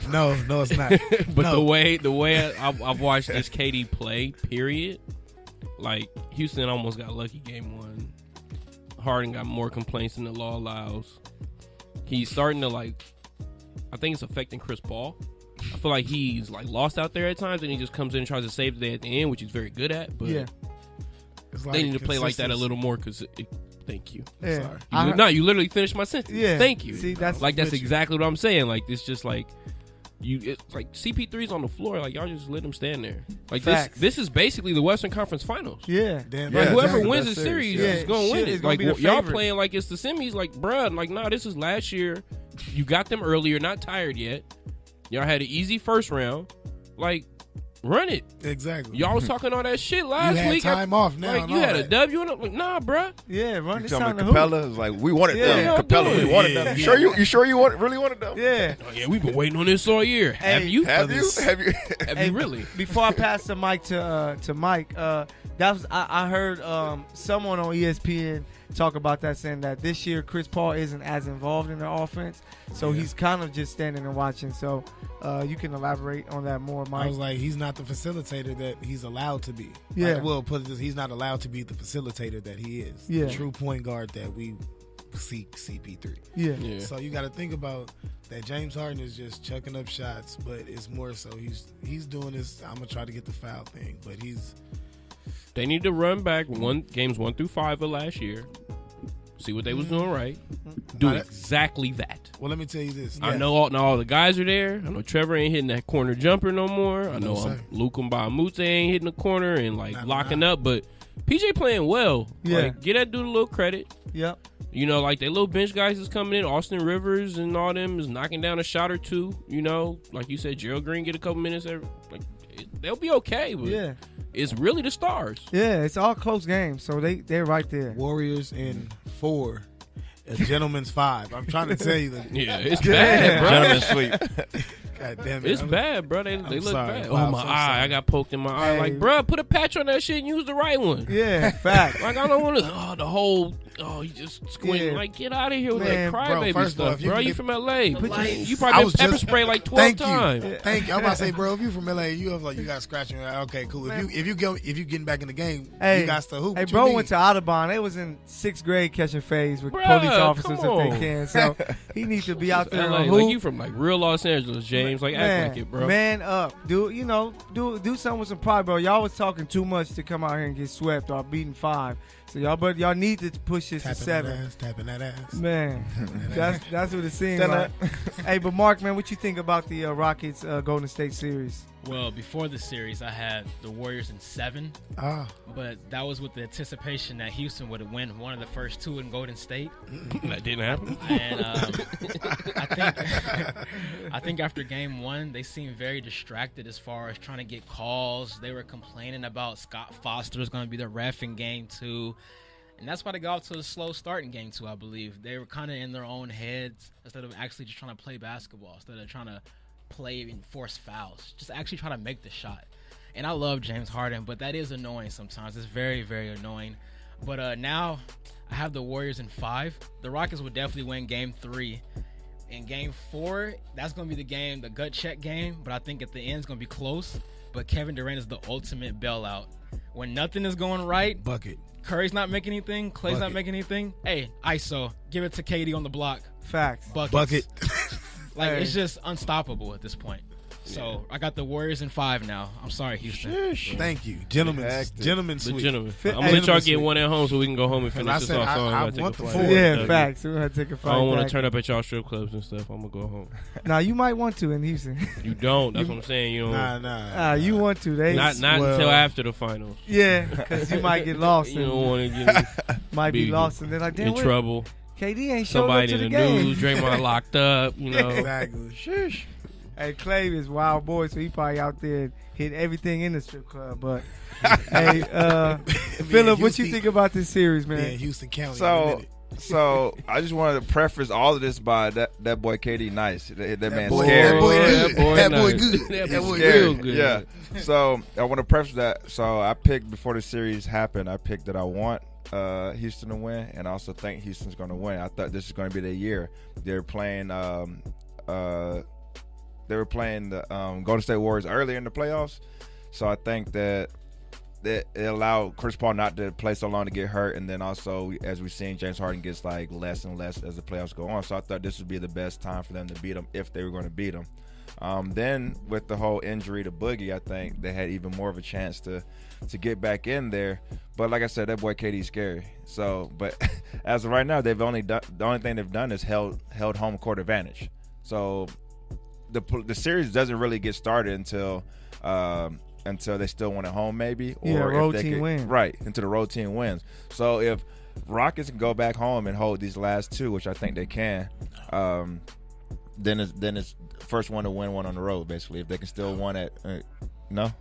No, it's not.
but
No.
the way I've watched this KD play, period. Like Houston almost got lucky game 1. Harden got more complaints than the law allows. He's starting to I think it's affecting Chris Paul. I feel like he's lost out there at times, and he just comes in and tries to save the day at the end, which he's very good at. But
Yeah.
It's
they need to play like that a
consistency.
little more. Thank you.
Yeah.
Sorry.
You literally finished my sentence.
Yeah.
Thank you.
See, that's
that's
with you.
exactly what I'm saying. Like it's just it's like CP3's on the floor. Like y'all just let him stand there. Like
Facts.
this is basically the Western Conference Finals.
Yeah.
Damn,
Like
Yeah,
whoever
it's the
wins
best
the series
series,
is going to win
Shit,
it.
it's gonna
Like
be the
y'all
favorite.
playing like it's the semis. Like bruh, like nah, this is last year. You got them earlier, not tired yet. Y'all had an easy first round. Like run it.
Exactly.
Y'all was talking all that shit
you
last
had
week.
time off now.
Like
and
you
all
had a
that.
W and I'm like nah, bruh.
Yeah, run
You
this
talking
time
about
to hoop.
Capella? It's like we wanted
Yeah.
them.
Yeah,
Capella,
do
we
it.
wanted
Yeah,
them.
yeah.
You sure you really wanted them?
Yeah.
Oh yeah, we've been waiting on this all year. Have
Hey,
you?
Have you?
this-
Have you?
Have
Hey,
you really?
Before I pass the mic to Mike, I heard someone on ESPN talk about that, saying that this year Chris Paul isn't as involved in the offense, so
Yeah.
he's kind of just standing and watching. So you can elaborate on that more,
I
Mike.
was like, he's not the facilitator that he's allowed to be.
Yeah.
Like, well, put it this, he's not allowed to be the facilitator that he is.
Yeah.
The true point guard that we seek CP3.
Yeah.
Yeah.
So you got to think about that. James Harden is just chucking up shots, but it's more so he's doing this. I'm gonna try to get the foul thing, but he's
They need to run back games 1 through 5 of last year. See what they was doing right. Do
Now that-
exactly that.
well. Let me tell you this.
I know all the guys are there. I know Trevor ain't hitting that corner jumper no more. I know
sir.
Luka Mbamute ain't hitting the corner and
Nah,
locking
nah.
up. But PJ playing well.
Yeah.
Like, get that dude a little credit.
Yep.
You know, like they little bench guys is coming in. Austin Rivers and all them is knocking down a shot or two. You know, like you said, Gerald Green get a couple minutes. They'll be okay. But
Yeah.
it's really the stars.
Yeah. It's all close games, so they're right there.
Warriors in 4, a gentleman's 5. I'm trying to tell you that.
Yeah, it's
Yeah.
bad, bro.
Gentlemen sweep.
God damn it.
It's bad, bro. They look
sorry.
bad.
Wow,
Oh, my
so
eye.
sorry.
I got poked in my eye.
Hey.
Like, bro, put a patch on that shit and use the right one.
Yeah. Fact.
Like, I don't want to, the whole, he just squinting.
Yeah.
Like, get out of here with
Man,
that
bro,
crybaby
first of all,
stuff,
if you
bro.
can
You
get-
from L.A.
Put your-
You
I
probably
was
been pepper
just-
spray like 12
Thank
times.
you. Thank you. I'm about to say, bro, if you from LA, you have you got scratching. Okay, cool.
Man.
If you getting back in the game,
Hey,
you got to hoop.
Hey,
What
bro
you
went to Audubon. They was in 6th grade catching phase with
Bruh,
police officers
come
if they
on.
can. So he needs to be out there
LA,
on
like,
hoop.
you from, real Los Angeles, James. Like, act like it, bro.
Man up. Do something with some pride, bro. Y'all was talking too much to come out here and get swept or beating 5. So y'all need to push this to 7.
tapping that ass.
Man, that's what it seems
Stand
like.
up.
Hey, but Mark, man, what you think about the Rockets Golden State series?
Well, before the series, I had the Warriors in 7, but that was with the anticipation that Houston would win one of the first 2 in Golden State.
That didn't happen.
And I think after game 1, they seemed very distracted as far as trying to get calls. They were complaining about Scott Foster was going to be the ref in game 2. And that's why they got off to a slow start in game 2, I believe. They were kind of in their own heads instead of actually just trying to play basketball, instead of trying to play and force fouls. Just actually try to make the shot. And I love James Harden, but that is annoying sometimes. It's very, very annoying. But now I have the Warriors in 5. The Rockets would definitely win game 3. In game 4, that's going to be the game, the gut check game. But I think at the end it's going to be close. But Kevin Durant is the ultimate bailout. When nothing is going right,
Bucket.
Curry's not making anything, Clay's not
Bucket.
making anything. Hey, ISO, give it to KD on the block.
Facts.
Bucket.
Like,
Hey.
it's just unstoppable at this point. So I got the Warriors in 5 now. I'm sorry, Houston.
Thank you, gentlemen.
Hectic.
Gentlemen,
The
sweet.
gentlemen.
Fit-
I'm going to let y'all
Gentlemen
get
sweet.
one at home so we can go home and finish
I
this
said
off. So
I
ain't gotta
want
take
the
a
four.
flight.
Yeah,
W.
facts. We're going to take a fight.
I don't want
back.
to turn up at y'all strip clubs and stuff. I'm going to go home.
Now, you might want to in Houston.
You don't. That's what I'm saying. You don't.
Nah.
You want to. They
Not
Well-
until after the finals.
Yeah, because you might get lost.
You don't
And
want to get
might be
be
lost. And they're like, damn,
in trouble.
KD ain't showing up
Somebody
to
in
the
the
game.
news, Draymond locked up, you know.
Exactly.
Sheesh.
Hey, Clay is wild boy, so he probably out there hit everything in the strip club. But hey, Philip, what you think about this series, man?
Yeah, Houston County.
So I just wanted to preface all of this by that boy KD nice. That man
boy-
scary.
that boy
That boy
That boy
nice.
good.
That
That
boy
boy
real
Scary.
good.
Yeah. So I want to preface that. So I picked before the series happened. I picked that I want Houston to win, and I also think Houston's going to win. I thought this is going to be their year. They're playing. They were playing the Golden State Warriors earlier in the playoffs, so I think that it allowed Chris Paul not to play so long to get hurt, and then also as we've seen, James Harden gets like less and less as the playoffs go on. So I thought this would be the best time for them to beat them if they were going to beat them. Then with the whole injury to Boogie, I think they had even more of a chance to get back in there. But like I said, that boy KD's scary. So, but as of right now, the only thing they've done is held home court advantage. So the series doesn't really get started until they still win at home, maybe. Or
road
if they
team wins.
Right, until the road team wins. So if Rockets can go back home and hold these last two, which I think they can, then it's first one to win one on the road, basically. If they can still win at no.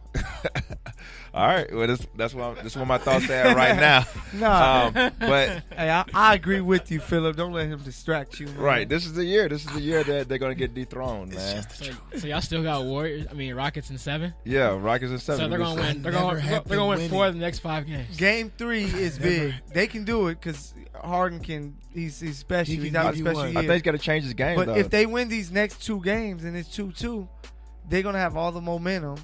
All right. Well, that's what my thoughts are right now.
Nah.
But
Hey, I agree with you, Philip. Don't let him distract you, man.
right, this is the year. This is the year that they're gonna get dethroned, man.
So y'all still got Rockets in 7.
Yeah, Rockets and 7.
So they're gonna win. They're
Never
gonna
happened
win
winning.
4 of the next 5 games.
Game 3 is big. They can do it because Harden can. He's special.
He
He's
can
out a
give you
special
one.
year.
I think he's got to change his game,
But
though.
if they win these next 2 games and it's 2-2, they're gonna have all the momentum.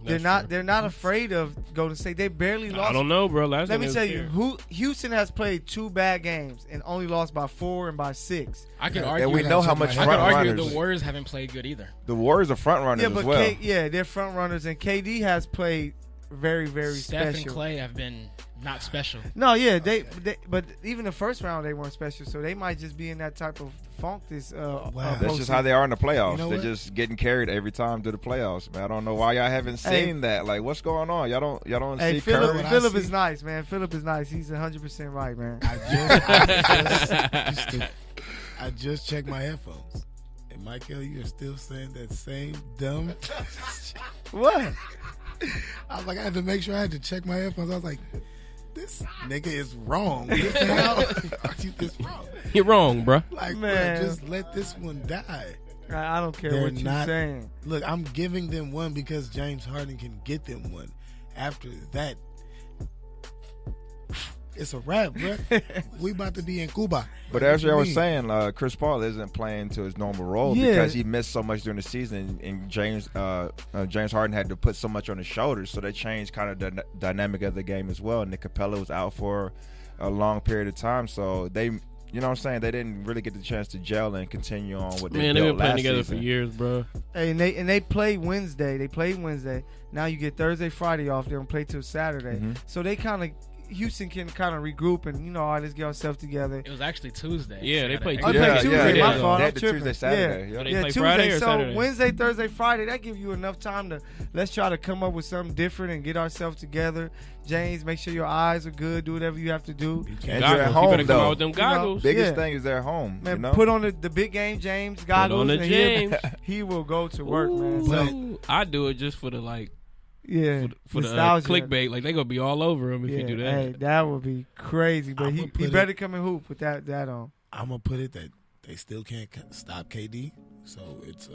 They're not afraid of Golden State. They barely lost.
I don't know, bro. Last
Let
time
me
they
tell
was
you,
here.
Houston has played 2 bad games and only lost by 4 and by 6.
I could
Yeah,
argue.
and we know how much
I could
front
argue
runners.
the Warriors haven't played good either.
The Warriors are front runners
Yeah, but
as well.
they're front runners, and KD has played very, very
Steph
special.
and Clay have been not special.
No, yeah, they but even the first round they weren't special, so they might just be in that type of funk this.
That's just how they are in the playoffs.
You know
They're
what?
just getting carried every time to the playoffs, man. I don't know why y'all haven't
Hey.
seen that. Like, what's going on? Y'all don't
Hey,
see
Philip,
what I
Philip
see.
is nice, man. Philip is nice. He's 100% right, man.
I just checked my headphones. And Michael, you are still saying that same dumb.
What?
I was like, I had to make sure I had to check my headphones. I was like, this nigga is wrong. What the hell are you this wrong?
You're wrong, bro.
Like,
Man.
bro, just let this one die.
I don't care
They're
what you're
not-
saying.
Look, I'm giving them one because James Harden can get them one. After that, it's a wrap, bro. We about to be in Cuba.
But
Like,
as
what
I
you
was
mean?
saying, Chris Paul isn't playing to his normal role
Yeah.
because he missed so much during the season, and James Harden had to put so much on his shoulders, so they changed kind of the dynamic of the game as well. Nick Capella was out for a long period of time, so they, you know what I'm saying, they didn't really get the chance to gel and continue on what they
Man, they've
built
been playing
last
together
season.
for years, bro.
Hey, and they play Wednesday. They played Wednesday. Now you get Thursday, Friday off. They don't play till Saturday.
Mhm.
So they kind of Houston can kind of regroup and all right, let's get ourselves together.
It was actually Tuesday.
Yeah, they played
Oh, they
Yeah,
played Tuesday.
yeah.
My fault.
They
I'm
had the
tripping.
Tuesday, Saturday.
Yeah.
Yeah.
They
Yeah,
play
Tuesday.
Friday or
So
Saturday?
Wednesday, Thursday, Friday, that gives you enough time to let's try to come up with something different and get ourselves together. James, make sure your eyes are good. Do whatever you have to do.
And you're
Goggles.
at
You
home,
better come
though.
out with them goggles.
Biggest
Yeah.
thing is they're home.
Man,
you know?
put on the big game, James. Goggles.
on the
and
James.
he will go to work, man. So,
Ooh, I do it just for the
yeah,
for the
nostalgia.
clickbait. Like they gonna be all over him if
Yeah,
you do that.
hey, that would be crazy. But
I'ma
he
put
better
it-
come and hoop with that on.
I'm gonna put it that they still can't stop KD, so it's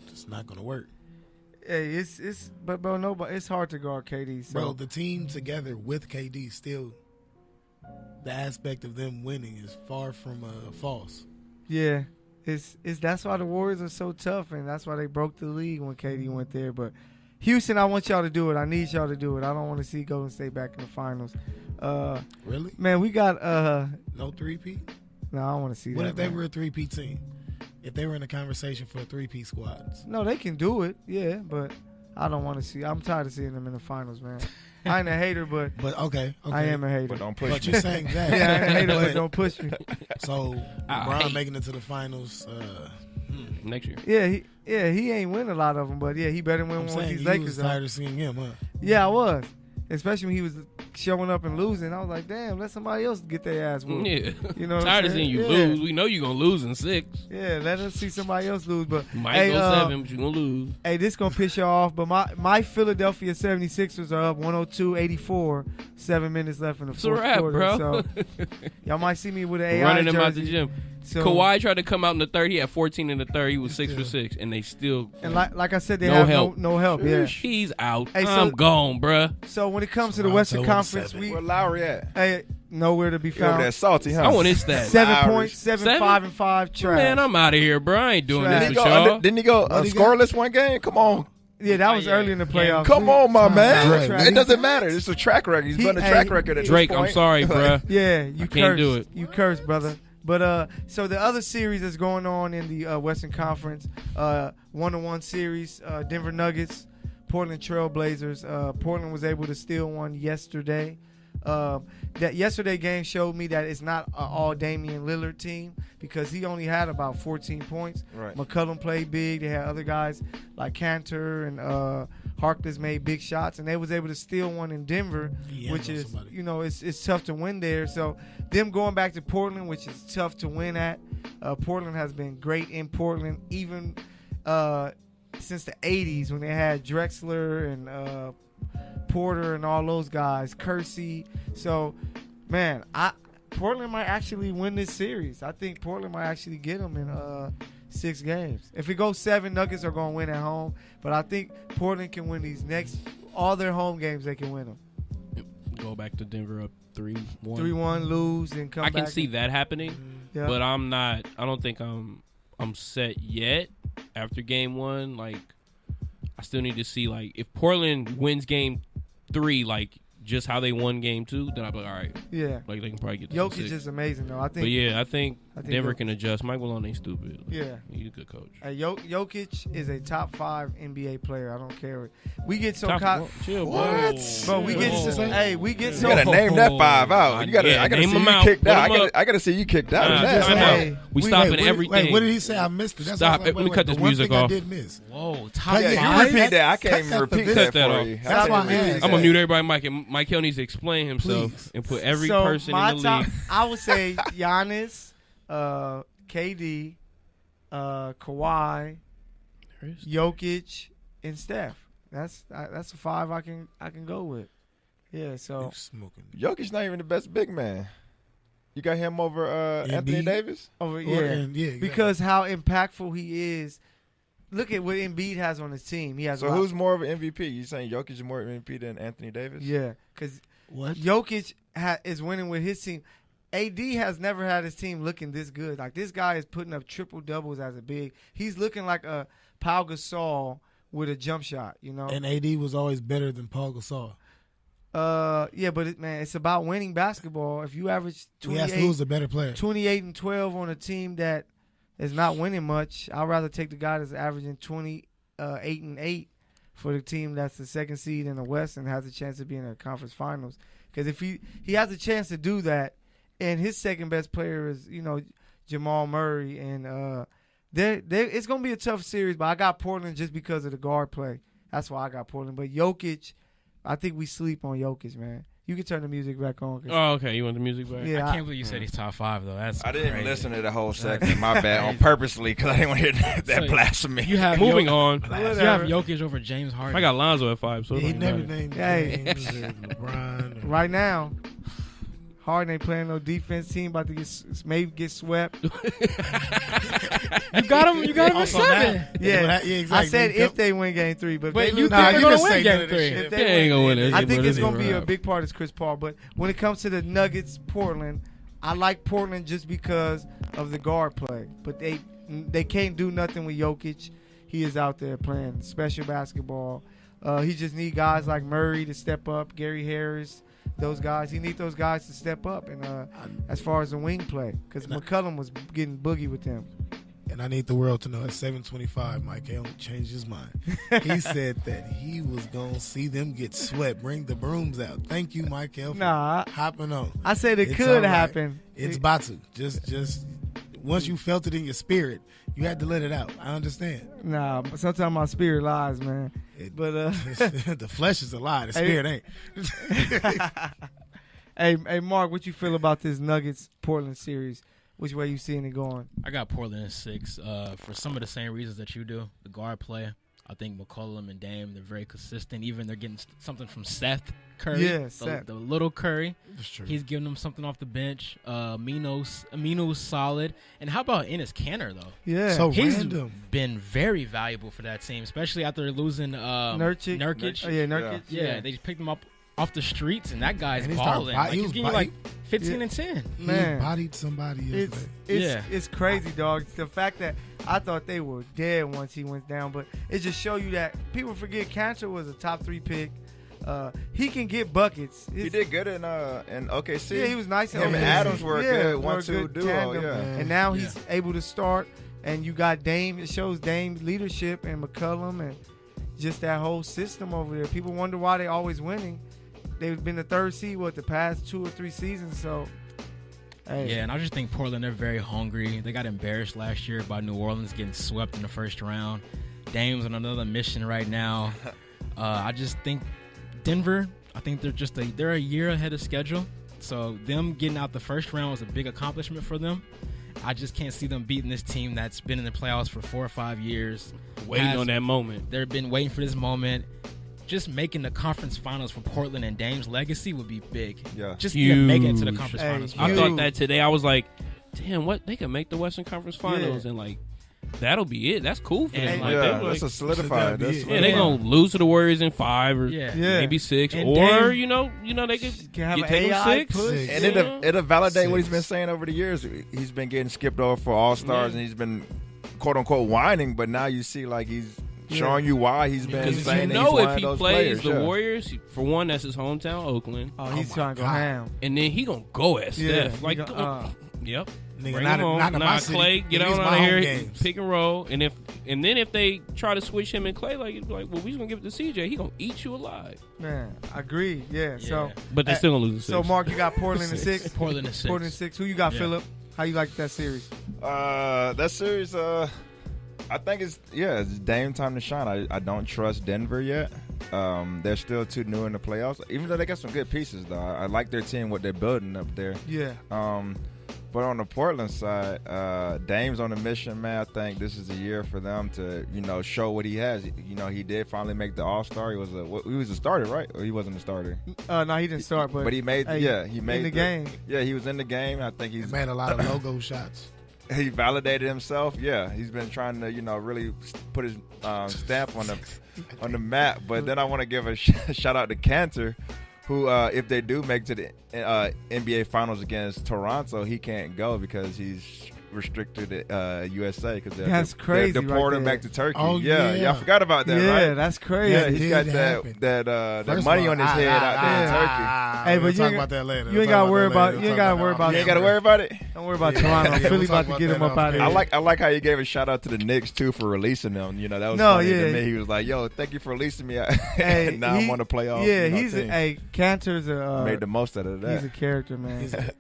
just not gonna work.
Hey, but bro, no, but it's hard to guard KD. So
Bro, the team together with KD still, the aspect of them winning is far from false.
yeah, it's that's why the Warriors are so tough, and that's why they broke the league when KD went there. But Houston, I want y'all to do it. I need y'all to do it. I don't want to see Golden State back in the finals.
Really?
Man, we got
No 3P?
no, I don't want to see
What
that.
if they
man.
were a 3P team? If they were in a conversation for a 3P squads?
No, they can do it. Yeah, but I don't want to see. I'm tired of seeing them in the finals, man. I ain't a hater, but
But okay.
I am a hater.
But don't push
But
me.
you're saying that.
Yeah, I ain't a hater, but
But-
don't push me.
So
I
LeBron
hate-
making it to the finals.
Next year.
Yeah, he ain't win a lot of them, but yeah, he better win
I'm
one with
saying
these
you
Lakers.
was
though.
tired of seeing him, huh?
Yeah, I was, especially when he was showing up and losing. I was like, damn, let somebody else get their ass whooped.
Yeah.
You know what
Tired
I'm
of
saying?
seeing you
Yeah.
lose. We know you're going to lose in 6.
Yeah, let us see somebody else lose. But
You might
hey,
go 7, but you're going to lose.
hey, this going to piss you off. But my Philadelphia 76ers are up 102-84. 7 minutes left in the
It's a
fourth
wrap,
quarter.
bro.
So y'all might see me with an AI
Running them out
jersey.
the gym.
So,
Kawhi tried to come out in the third. He had 14 in the third. He was 6 for 6, and they still.
and like I said, they
No
have
help.
no help. Yeah.
He's out.
Hey, so-
I'm gone, bruh.
So when it comes to the
Toronto
Western
in
Conference,
7.
we
Where Lowry at?
hey nowhere to be
He over
found.
there salty, huh?
I want his stats.
7
Irish.
points, 7,
7?
5, and 5. Trash.
Man, I'm out of here, bro. I ain't doing
Trash.
this
Didn't
with
he go,
y'all.
didn't he go
What he got?
scoreless one game? Come on.
Yeah, that was
Yeah.
early in the
Yeah.
playoffs.
Come on, my man.
Trash.
It doesn't matter. It's a track record. He's been a track record at
Drake,
this
I'm
point.
sorry, bruh.
Yeah, you
can't
cursed.
do it.
You cursed, brother. But so the other series that's going on in the Western Conference, 1-1 series, Denver Nuggets, Portland Trailblazers. Portland was able to steal one yesterday. That yesterday game showed me that it's not an all Damian Lillard team because he only had about 14 points.
Right.
McCollum played big. They had other guys like Cantor and Harkless made big shots, and they was able to steal one in Denver,
Yeah,
which
I know
is
somebody.
it's tough to win there. So them going back to Portland, which is tough to win at. Portland has been great in Portland, even since the 80s when they had Drexler and Porter and all those guys, Kersey. So, man, Portland might actually win this series. I think Portland might actually get them in 6 games. If it goes 7, Nuggets are going to win at home. But I think Portland can win these next all their home games. They can win them.
Go back to Denver up 3-1.
3-1, lose, and come
I
back.
can see that happening,
Yeah.
but I'm not. I don't think I'm set yet after game 1. Like, I still need to see, like, if Portland wins game 3, like, just how they won game 2, then I'll be like, all right.
Yeah.
Like, they can probably get to
Jokic
6.
is amazing, though. I think.
But, yeah, I think Denver
Jokic-
can adjust. Mike Malone ain't stupid. Like,
Yeah.
He's a good coach.
Jokic is a top 5 NBA player. I don't care. We get so
Top-
caught.
chill,
What?
Bro, we get
Whoa.
hey, we get
You
so
gotta name that 5 out. You gotta,
Yeah,
I gotta
name
see
them
you
out.
kicked
Put
out.
them up.
I gotta see you kicked out. of
Nah,
that.
time out.
Hey,
We
we-
stopping
Wait,
everything.
Wait, what did he say? I missed it. That's
Stop.
why I was
Let me
like,
cut
the
this
one
music
thing I
off.
did miss.
Whoa, top
Yeah,
Yeah,
five?
you repeat that. I can't
Cut
even
that
repeat
for
that
that
for
off.
you.
That's why I asked.
I'm going to mute everybody. Mike Hill needs to explain himself
Please.
and put every
so
person
my
in the
top,
league.
I would say Giannis, KD, Kawhi, Jokic, and Steph. That's a 5 I can go with. Yeah. So
Smoking.
Jokic's not even the best big man. You got him over Anthony
Embiid?
Davis?
over
Yeah,
yeah,
exactly.
because how impactful he is. Look at what Embiid has on his team. He has
So
a lot-
who's more of an MVP? You saying Jokic is more of an MVP than Anthony Davis?
Yeah, because
What?
Jokic is winning with his team. AD has never had his team looking this good. Like, this guy is putting up triple doubles as a big. He's looking like a Pau Gasol with a jump shot, you know?
And AD was always better than Paul Gasol.
Yeah, but it's about winning basketball. If you average
He has who's
28,
the better player.
28 and 12 on a team that is not winning much, I'd rather take the guy that's averaging 28 and 8 for the team that's the second seed in the West and has a chance to be in the conference finals. Because if he has a chance to do that, and his second best player is, Jamal Murray, and it's going to be a tough series, but I got Portland just because of the guard play. That's why I got Portland. But Jokic, I think we sleep on Jokic, man. You can turn the music back on. 'Cause-
Oh, okay. You want the music back?
Yeah,
I can't believe you said he's top 5 though. That's
I didn't even
crazy.
listen to the whole segment. My bad. On purposely because I didn't want to hear that
So,
blasphemy.
You have
Moving on.
You have Jokic over James Harden.
I got Lonzo at 5, so it
He
don't
never
matter.
named
Hey.
James or LeBron. Or,
Right now, Harden ain't playing no defense. Team about to maybe get swept.
You got him. You got him at
Also
7.
now-
Yeah,
exactly.
I said if they win Game 3, but if
Wait,
they
you
lose,
think they're
you
gonna
can
win
say
Game
none of this
3?
shit.
If
They
they
ain't gonna win this.
I think
but
it's
this
gonna
is
be a
right.
big part is Chris Paul. But when it comes to the Nuggets, Portland, I like Portland just because of the guard play. But they can't do nothing with Jokic. He is out there playing special basketball. He just need guys like Murray to step up, Gary Harris, those guys. He need those guys to step up. And as far as the wing play, because McCollum was getting boogie with them.
And I need the world to know at 7:25, Mike Hale changed his mind. He said that he was going to see them get swept. Bring the brooms out. Thank you, Mike Hale, for
Nah,
hopping on.
I said it
It's
could
all right.
happen.
It's about to. Just once you felt it in your spirit, You had to let it out. I understand.
Nah, but sometimes my spirit lies, man. But
the flesh is a lie. The spirit ain't.
Hey, Mark, what you feel about this Nuggets Portland series? Which way you seeing it going?
I got Portland in 6 for some of the same reasons that you do. The guard play. I think McCollum and Dame, they're very consistent. Even they're getting something from Seth Curry.
Yeah, Seth.
The little Curry.
That's true.
He's giving them something off the bench. Amino's solid. And how about Enes Kanter, though?
Yeah.
So
He's
random.
been very valuable for that team, especially after losing Nurkic.
Oh, yeah, Nurkic.
Yeah, they just picked him up off the streets, and that guy's
And he started
balling.
bo-
Like,
he
he's
was
getting you
bo-
like 15 and 10.
Man.
He bodied somebody yesterday.
It's crazy, dog. The fact that I thought they were dead once he went down, but it just show you that people forget Cantor was a top 3 pick. He can get buckets.
He did good in OKC.
Yeah, he was nice.
Him and
OKC.
Adams were a good
were a
1-2
good
duo.
tandem.
Yeah.
And now he's able to start. And you got Dame. It shows Dame leadership and McCollum and just that whole system over there. People wonder why they always winning. They've been the 3rd seed the past 2 or 3 seasons. So, hey.
Yeah, and I just think Portland, they're very hungry. They got embarrassed last year by New Orleans getting swept in the first round. Dame's on another mission right now. I just think Denver, I think they're a year ahead of schedule. So them getting out the first round was a big accomplishment for them. I just can't see them beating this team that's been in the playoffs for 4 or 5 years.
Waiting on that moment.
They've been waiting for this moment. Just making the conference finals for Portland and Dame's legacy would be big.
Yeah.
Just
Huge.
make it to the conference finals.
I thought that today. I was like, damn, what? They can make the Western Conference Finals, and like, that'll be it. That's cool for them. Like,
Yeah,
they,
that's
like,
a solidified.
That'd be
That's
it.
yeah, they're gonna lose to the Warriors in 5 or
Yeah.
maybe 6,
And
or
Dame-
you know they could
Can have
you
an
take them
AI
6.
push.
And
Yeah.
it'll validate what he's
6.
been saying over the years. He's been getting skipped over for All-Stars,
Yeah.
and he's been, quote-unquote, whining, but now you see, like, he's showing you why he's been
Because
saying
you
that
know
he's one
if
of
he
those
plays
players.
the
yeah.
Warriors, for one, that's his hometown, Oakland,
Oh, he's
my
trying to go
God.
ham.
and then he gonna go at
Yeah,
Steph.
he
Like,
go-
yep.
Nigga,
Bring
not
him on.
in my
Nah,
city.
Clay, get
Nigga,
on
it's
out
my
of
home
here,
games.
pick and roll, and then if they try to switch him and Clay, like, well, we just gonna give it to CJ. He gonna eat you alive.
Man, I agree. Yeah. So,
But they're still gonna lose.
so Mark, you got Portland in 6.
Portland is 6.
Portland in 6. Who you got,
Yeah.
Phillip? How you like that series?
That series, I think it's Dame time to shine. I don't trust Denver yet. They're still too new in the playoffs, even though they got some good pieces, though. I like their team, what they're building up there.
Yeah.
But on the Portland side, Dame's on a mission, man. I think this is a year for them to, show what he has. He did finally make the All-Star. He was a starter, right? Or he wasn't a starter?
No, he didn't start, but
he made, he made
in the game.
Yeah, he was in the game. I think
He
he's
made a lot of logo shots.
he validated himself. Yeah, he's been trying to, really put his stamp on the map. But then I want to give a shout out to Cantor, who, if they do make to the NBA Finals against Toronto, he can't go because he's restricted USA because
That's crazy
They're deporting him
right
back to Turkey.
Oh, yeah.
I forgot about that.
Yeah,
right?
that's crazy.
Yeah,
It
he's got
did happen.
that
First
money
of
on
all,
his head out there in Turkey.
Hey,
we'll
but
talk
you
about that later.
you ain't gotta worry about. You ain't gotta worry about.
You ain't got to worry about it.
Don't worry about
Yeah,
Toronto.
yeah,
Philly
we'll
about
talk
to
about
get him
that
up out of
off
here.
I like how you gave a shout out to the Knicks too for releasing them. That was
No,
funny
yeah.
to me. He was like, "Yo, thank you for releasing me."
Hey,
now I'm on the playoff.
Yeah,
he's
Cantor's a
made the most out of that.
he's a character, man.
He's a-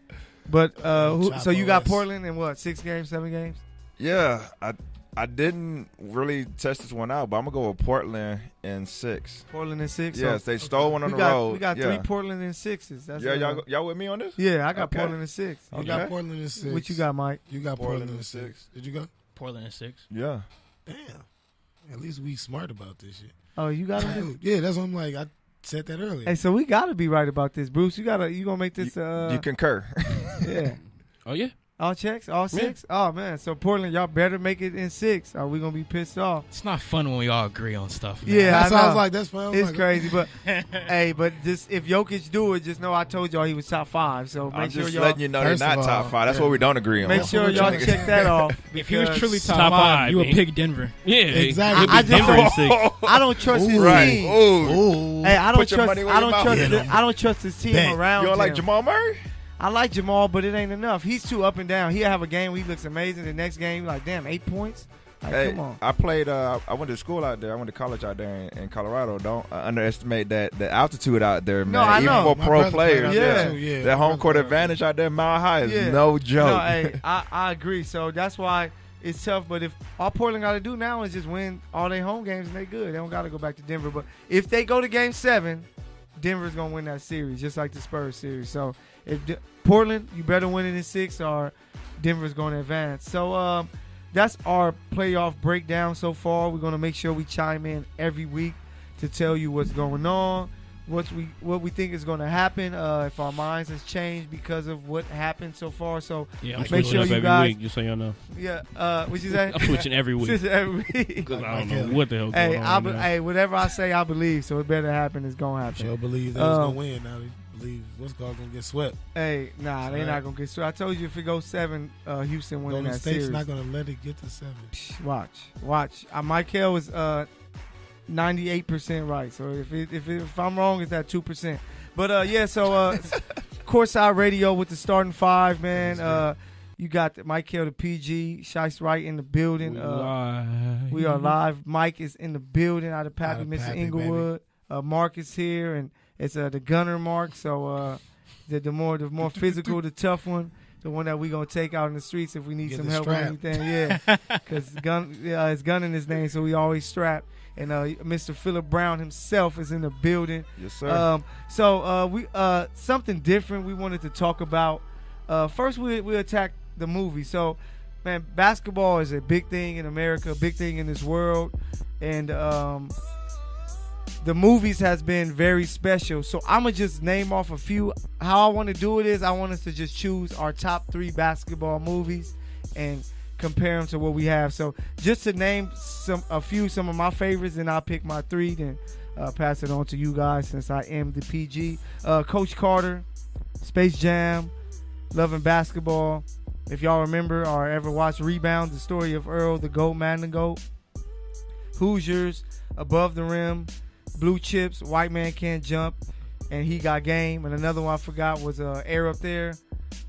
But
Chop
so you got
OS.
Portland in what? 6 games, 7 games?
Yeah, I didn't really test this one out, but I'm gonna go with Portland in 6.
Portland in 6.
Yes, they stole one on
we
the road.
we got
yeah.
3 Portland in 6s. That's
Yeah, y'all with me on this?
Yeah, I got
Okay.
Portland in 6.
You
Okay.
got Portland in 6.
What you got, Mike?
You got
Portland
Portland in
in
6.
6.
Did you go?
Portland is 6.
Yeah.
Damn. At least we smart about this shit.
Oh, you got him.
Yeah, that's what I'm like. I said that earlier.
Hey, so we got to be right about this, Bruce. You gonna make this?
You concur.
Yeah.
Oh yeah.
All checks, all 6. Oh man, so Portland, y'all better make it in 6. Are we gonna be pissed off?
It's not fun when we all agree on stuff. Man.
Yeah,
that's
I
why I
know.
was like, that's fine. I was
It's
like,
crazy, but hey, but just if Jokic do it, just know I told y'all he was top 5. So
I'm
make sure
just
y'all
letting you know they're
First
not
of
top
all,
5. That's
yeah.
what we don't agree on.
make
That's
sure
what we're
y'all
trying to
check that off.
If he was
because
truly top,
Top
5,
five,
you would
man.
pick Denver.
Yeah,
Exactly.
I just
Denver in 6.
I don't trust his
Right.
team.
Ooh.
Hey, I don't
Put your
trust.
money where
I
your
don't
mouth
trust.
is.
I don't trust his team
Bet.
around
You don't like
him.
Jamal Murray?
I like Jamal, but it ain't enough. He's too up and down. He'll have a game where he looks amazing. The next game, like, damn, 8 points? Like,
Hey,
come on.
I played. I went to school out there. I went to college out there in Colorado. Don't underestimate the altitude out there, man.
No, I
Even
know.
for
My
pro
brother played
players,
out
Yeah.
there too,
that home
My
court
brother played out
advantage out there, mile high, is
Yeah.
no joke.
No, hey, I agree. So that's why it's tough. But if all Portland got to do now is just win all their home games and they good, they don't got to go back to Denver. But if they go to Game 7, Denver's gonna win that series, just like the Spurs series. So if Portland, you better win it in 6, or Denver's going to advance. So that's our playoff breakdown so far. We're gonna make sure we chime in every week to tell you what's going on, what we think is going to happen, if our minds has changed because of what happened so far. So
Yeah, I'm
make
switching
sure
up
you
every
guys,
week, just so y'all know.
yeah. What you say?
I'm switching every week.
Switching every week.
Because I don't know what the hell
Hey,
going on right now.
hey, whatever I say, I believe. So it better happen. It's gonna happen.
Joe believe they was gonna win. Now they believe what's gonna get swept.
Hey, nah, they
Right.
not gonna get swept. I told you if it goes 7, Houston winning
Golden
that
State's
series.
not gonna let it get to 7.
Watch. Michael is 98% right. So if I'm wrong, it's at 2%. But yeah, so Courtside Radio with the starting 5, man. You got Michael the PG, Shice right in the building. We are live. Mike is in the building out of Pappy, Mr.
Pappy,
Inglewood. Mark is here, and it's the Gunner Mark. So the more physical, the tough one. The one that we gonna take out in the streets if we need
Get
some
the
help
strap.
or anything, yeah. Because it's Gun in his name, so we always strap. And Mr. Phillip Brown himself is in the building.
Yes, sir.
So we something different we wanted to talk about. First, we attack the movie. So, man, basketball is a big thing in America, a big thing in this world, and the movies has been very special. So I'm gonna just name off a few. How I want to do it is I want us to just choose our top 3 basketball movies and compare them to what we have. So just to name some of my favorites, and I'll pick my 3, then pass it on to you guys since I am the PG. Coach Carter, Space Jam, Loving Basketball. If y'all remember or ever watched Rebound, the story of Earl, the GOAT, man, the GOAT. Hoosiers, Above the Rim, Blue Chips, White Man Can't Jump, and He Got Game. And another one I forgot was Air Up There.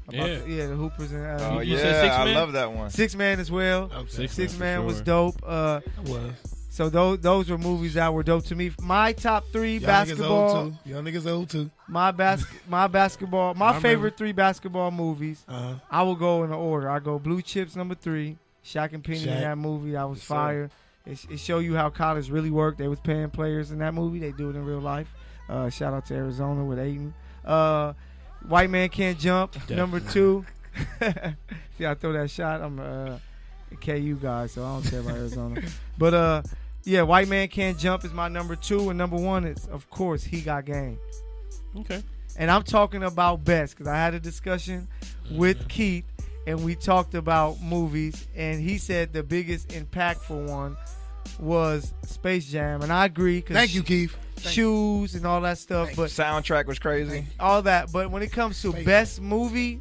The Hoopers. And,
Oh,
You said
yeah,
Six
I
Man?
love that one.
6 Man as well.
Okay.
Six
for
Man was
sure.
dope.
It was.
So those were movies that were dope to me. My top 3
Y'all
basketball.
niggas old too. Y'all niggas old too.
My basketball. My
I remember.
favorite 3 basketball movies.
Uh-huh.
I will go in the order. I go Blue Chips number 3. Shaq and Penny in
Shaq.
that movie. That was
Yes, sir.
fire. It show you how college really worked. They was paying players in that movie. They do it in real life. Shout out to Arizona with Aiden. White Man Can't Jump.
Definitely.
Number 2. See, I throw that shot. I'm a KU guy, so I don't care about Arizona. But yeah, White Man Can't Jump is my number 2, and number 1 is, of course, He Got Game.
Okay.
And I'm talking about best because I had a discussion with Keith, and we talked about movies, and he said the biggest impactful one was Space Jam, and I agree. Cause
Thank you, Keith.
shoes and all that stuff, but
Soundtrack was crazy.
all that. But when it comes to
Space
best movie,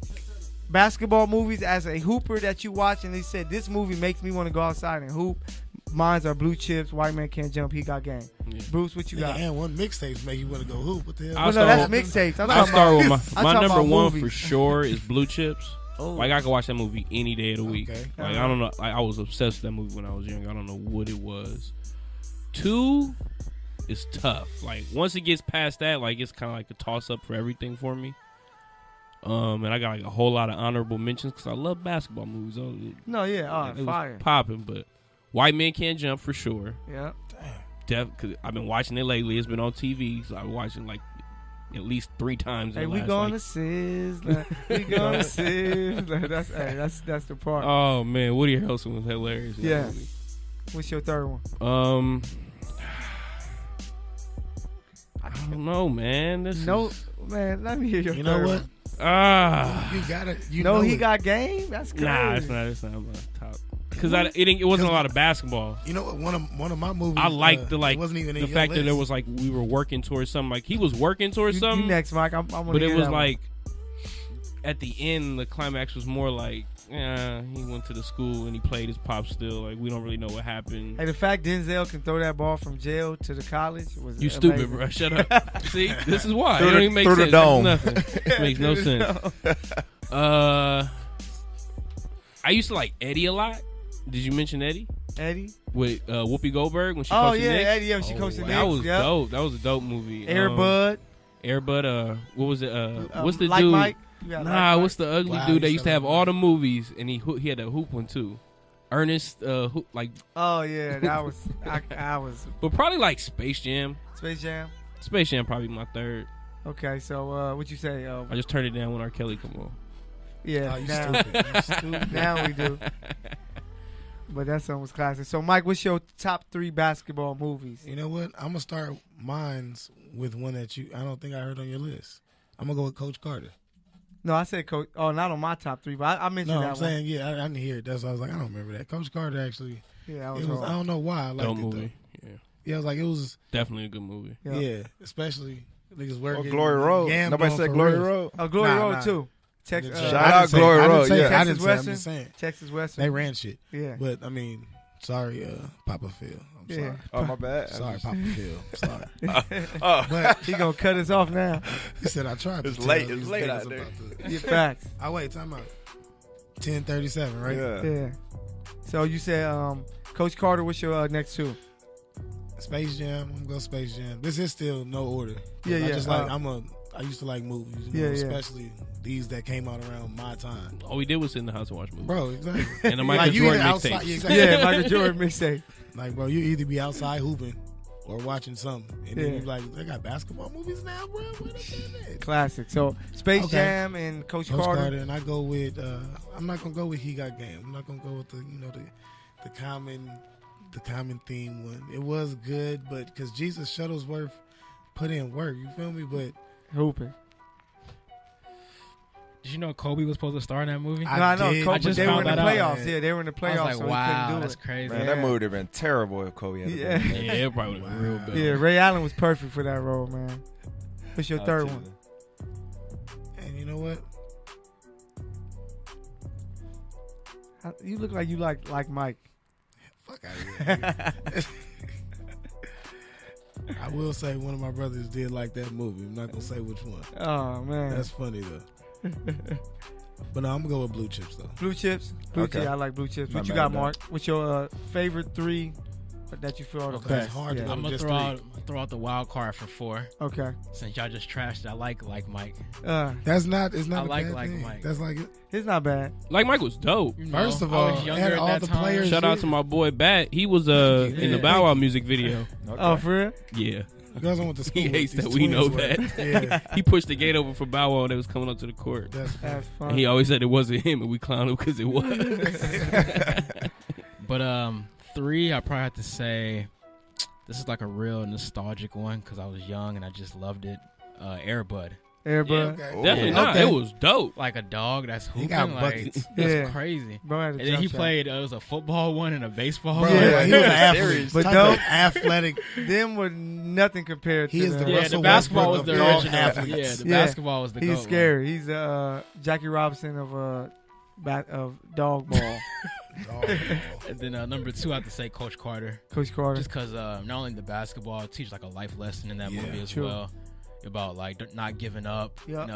basketball movies as a hooper that you watch, and they said this movie makes me want to go outside and hoop. Mines are Blue Chips, White Man Can't Jump, He Got Game.
Yeah.
Bruce, what you got?
And one mixtapes make you want to go hoop. What the hell?
I'll
Well, no, that's
start with-
mixtapes. I'm
I'll
talking
start
about-
with
I'm
my
talking
number
about
1
movies.
for sure is Blue Chips.
Oh.
Like I could watch that movie any day of the week.
Okay.
Like I don't know. Like, I was obsessed with that movie when I was young. I don't know what it was. 2 is tough. Like once it gets past that, like it's kind of like a toss up for everything for me. And I got like a whole lot of honorable mentions because I love basketball movies.
No, yeah,
It was
fire.
popping, but White Man Can't Jump for sure.
Yeah.
Cause I've been watching it lately. It's been on TV, so I've been watching like at least 3 times.
Hey,
in the
we
last,
going
like,
to Sizzler. We going to Sizzler. That's the part.
Oh man, Woody Harrelson was hilarious. in that
Yeah.
movie.
What's your third one?
I don't know, man.
No, man. Let me hear your
You
third
know what?
one.
You gotta. You
No,
know
he
it.
got game. That's crazy.
Nah, it's not my top. Because it wasn't a lot of basketball.
You know what? One of my movies.
I liked
it wasn't even in
the
your
fact that
list.
there was like we were working towards something. Like he was working towards
You
something.
next, Mike. I'm gonna
But
hear
it was
that one.
like at the end, the climax was more like, he went to the school and he played his pop still. Like we don't really know what happened.
Hey, the fact Denzel can throw that ball from jail to the college was
You
amazing.
stupid, bro. Shut up. See, this is why.
Through
It don't
the-
even make
through the
sense.
dome.
Nothing. It makes no sense. I used to like Eddie a lot. Did you mention Eddie?
Eddie.
With Whoopi Goldberg when she
Oh
coached the
yeah,
Knicks?
Eddie. Yeah, she coached the Knicks.
That was
Yep.
dope. That was a dope movie.
Air Bud.
Air Bud. What was it? What's the
like
dude?
Mike? You got
Nah,
Like
what's the ugly
Wow,
dude
you
that used to
said
have
like
all the movies and he had a hoop one too? Ernest, who like,
Oh yeah, that was I was
but probably like Space Jam.
Space Jam.
Space Jam probably my third.
Okay, so what you say?
I just turned it down when R. Kelly come on.
Yeah,
Oh, you
now,
stupid. You stupid.
now we do. But that song was classic. So Mike, what's your top 3 basketball movies?
You know what? I'm gonna start mines with one that I don't think I heard on your list. I'm gonna go with Coach Carter.
No, I said Coach. Oh, not on my top 3, but I mentioned
No,
that
I'm saying yeah, I didn't hear it. That's why I was like, I don't remember that. Coach Carter actually.
one. Yeah, that
It
was,
was, I don't know why I liked
Dope
it
movie.
though.
Yeah,
Yeah, I was like it was.
definitely a good movie.
Yeah, especially niggas working.
Glory Road.
Yam
Nobody
going
said
for
Glory
real.
Road.
Oh, Glory
Nah,
Road
nah.
too. Texas,
Shout
I
out
didn't say-
Glory
I didn't
Road,
say-
yeah.
I
Texas
didn't say. I'm
Western.
just saying
Texas Western.
they ran shit.
Yeah.
But I mean, sorry, Papa Phil. I'm
Yeah.
sorry.
Oh, my bad.
Sorry, Papa Phil. Sorry.
Oh,
But
He gonna cut us off now.
he said I tried.
It's
to
late.
tell
It's
these
late
niggas
out there.
about
Yeah, facts.
Oh wait, time out. 10:37, right?
yeah.
Yeah. So you said, Coach Carter, what's your next 2?
Space Jam. I'm gonna go Space Jam. This is still no order. 'Cause
Yeah,
I
yeah,
just like I used to like movies, you know,
Yeah, yeah.
especially these that came out around my time.
All we did was sit in the house and watch movies.
Bro, exactly.
And the Michael
Like, you
Jordan
either outside-
mixtapes.
yeah, exactly.
Yeah, Michael Jordan mixtape.
Like, bro, you either be outside hooping or watching something, and then
Yeah.
you be like, they got basketball movies now, bro. Where they get that?
Classic. So Space
Okay.
Jam and Coach
Coach
Carter.
and I go with. I'm not gonna go with He Got Game. I'm not gonna go with the common theme one. It was good, but because Jesus Shuttlesworth put in work, you feel me? But
Hooping.
Did you know Kobe was supposed to star in that movie?
No, I know.
did.
Kobe,
I just
they were in
found
the
that out.
playoffs. Yeah, they were in the
I
playoffs,
was like,
so he
wow,
couldn't do
that's
it.
crazy.
Man,
Yeah.
that movie would have been terrible if Kobe had
Yeah.
been.
Yeah, it probably was real bad.
Yeah, Ray Allen was perfect for that role, man. What's your
Oh,
third
Jesus.
one?
and you know what?
You look like you like Mike.
Fuck out of here. I will say one of my brothers did like that movie. I'm not gonna say which one.
Oh man,
That's funny though. But no, I'm gonna go with Blue Chips though.
blue chips. Blue
Okay.
chips. I like blue chips.
Not
What you
mad
got,
at that.
Mark? What's your favorite 3 that you feel are the
Okay.
best?
It's hard to
Yeah.
go
I'm gonna
just
throw out the wild card for 4.
Okay.
Since y'all just trashed it, I like Mike.
That's not. It's not
I
a
like
bad thing.
Mike.
That's like it.
It's not bad.
Like Mike was dope.
You
First
know,
of
I
all,
was younger
had
at
all
that
the
time.
players-
Shout out to my boy Bat. He was in
Yeah,
the Bow Wow music video.
Okay.
Oh, for real?
Yeah,
Girls I went to school.
He
with,
hates
these
that we know
twins were.
that.
Yeah,
he pushed the gate over for Bow Wow when they was coming up to the court.
that's
That's fun.
And he always said it wasn't him, and we clowned him because it was.
But 3, I probably have to say this is like a real nostalgic one because I was young and I just loved it. Air Bud,
Everybody.
okay.
Definitely
Ooh.
not.
Okay.
It was dope.
like a dog that's
He
hooping.
got
Like
buckets.
it's
Yeah.
crazy.
Bro had a
And then
jump
he
shot.
played. It was a football one and a baseball
Bro,
one.
Yeah.
he was an athlete.
Serious.
But
Type
though-
of athletic.
Them were nothing compared
He
to
is the
Yeah,
Russell
the basketball was
Westbrook
the
of dog
original.
athletes.
Yeah, the
Yeah.
basketball was the
He's
GOAT one.
scary. He's Jackie Robinson of dog ball.
And then number 2, I have to say Coach Carter,
Coach Carter.
just because not only the basketball, it teaches like a life lesson in that
Yeah,
movie as
true.
well, about like not giving up,
Yep.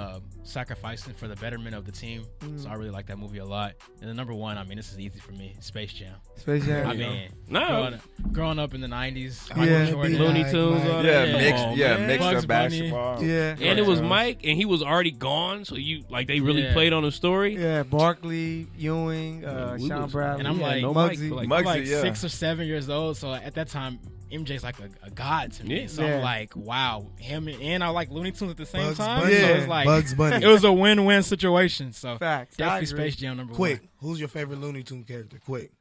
sacrificing for the betterment of the team.
Mm.
So I really like that movie a lot. And then number 1, I mean, this is easy for me, Space Jam.
Space Jam.
I mean,
No.
growing up in the 90s,
Yeah.
Michael Jordan,
Looney Tunes, all
Yeah,
that.
mixed.
Come on,
Yeah,
man.
mixed
Bugs
up
Bunny.
basketball.
Yeah.
And it was
Yeah.
Mike, and he was already gone, so they really
Yeah.
played on the story.
Yeah, Barkley, Ewing,
we
Sean
was-
Bradley.
And I'm
We had
like,
no Mike
Muggsy.
for, like,
I'm like
Muggsy, yeah.
6 or 7 years old, so at that time, MJ's like a god to me.
Yeah.
So
Yeah.
I'm like, wow, him and I like Looney Tunes at the same
Bugs
time.
Bunny.
So
Yeah.
it's like
Bugs Bunny.
it was a win-win situation. So
Facts. I
definitely
agree.
Space Jam number
Quick,
1.
who's your favorite Looney Tune character? Quick,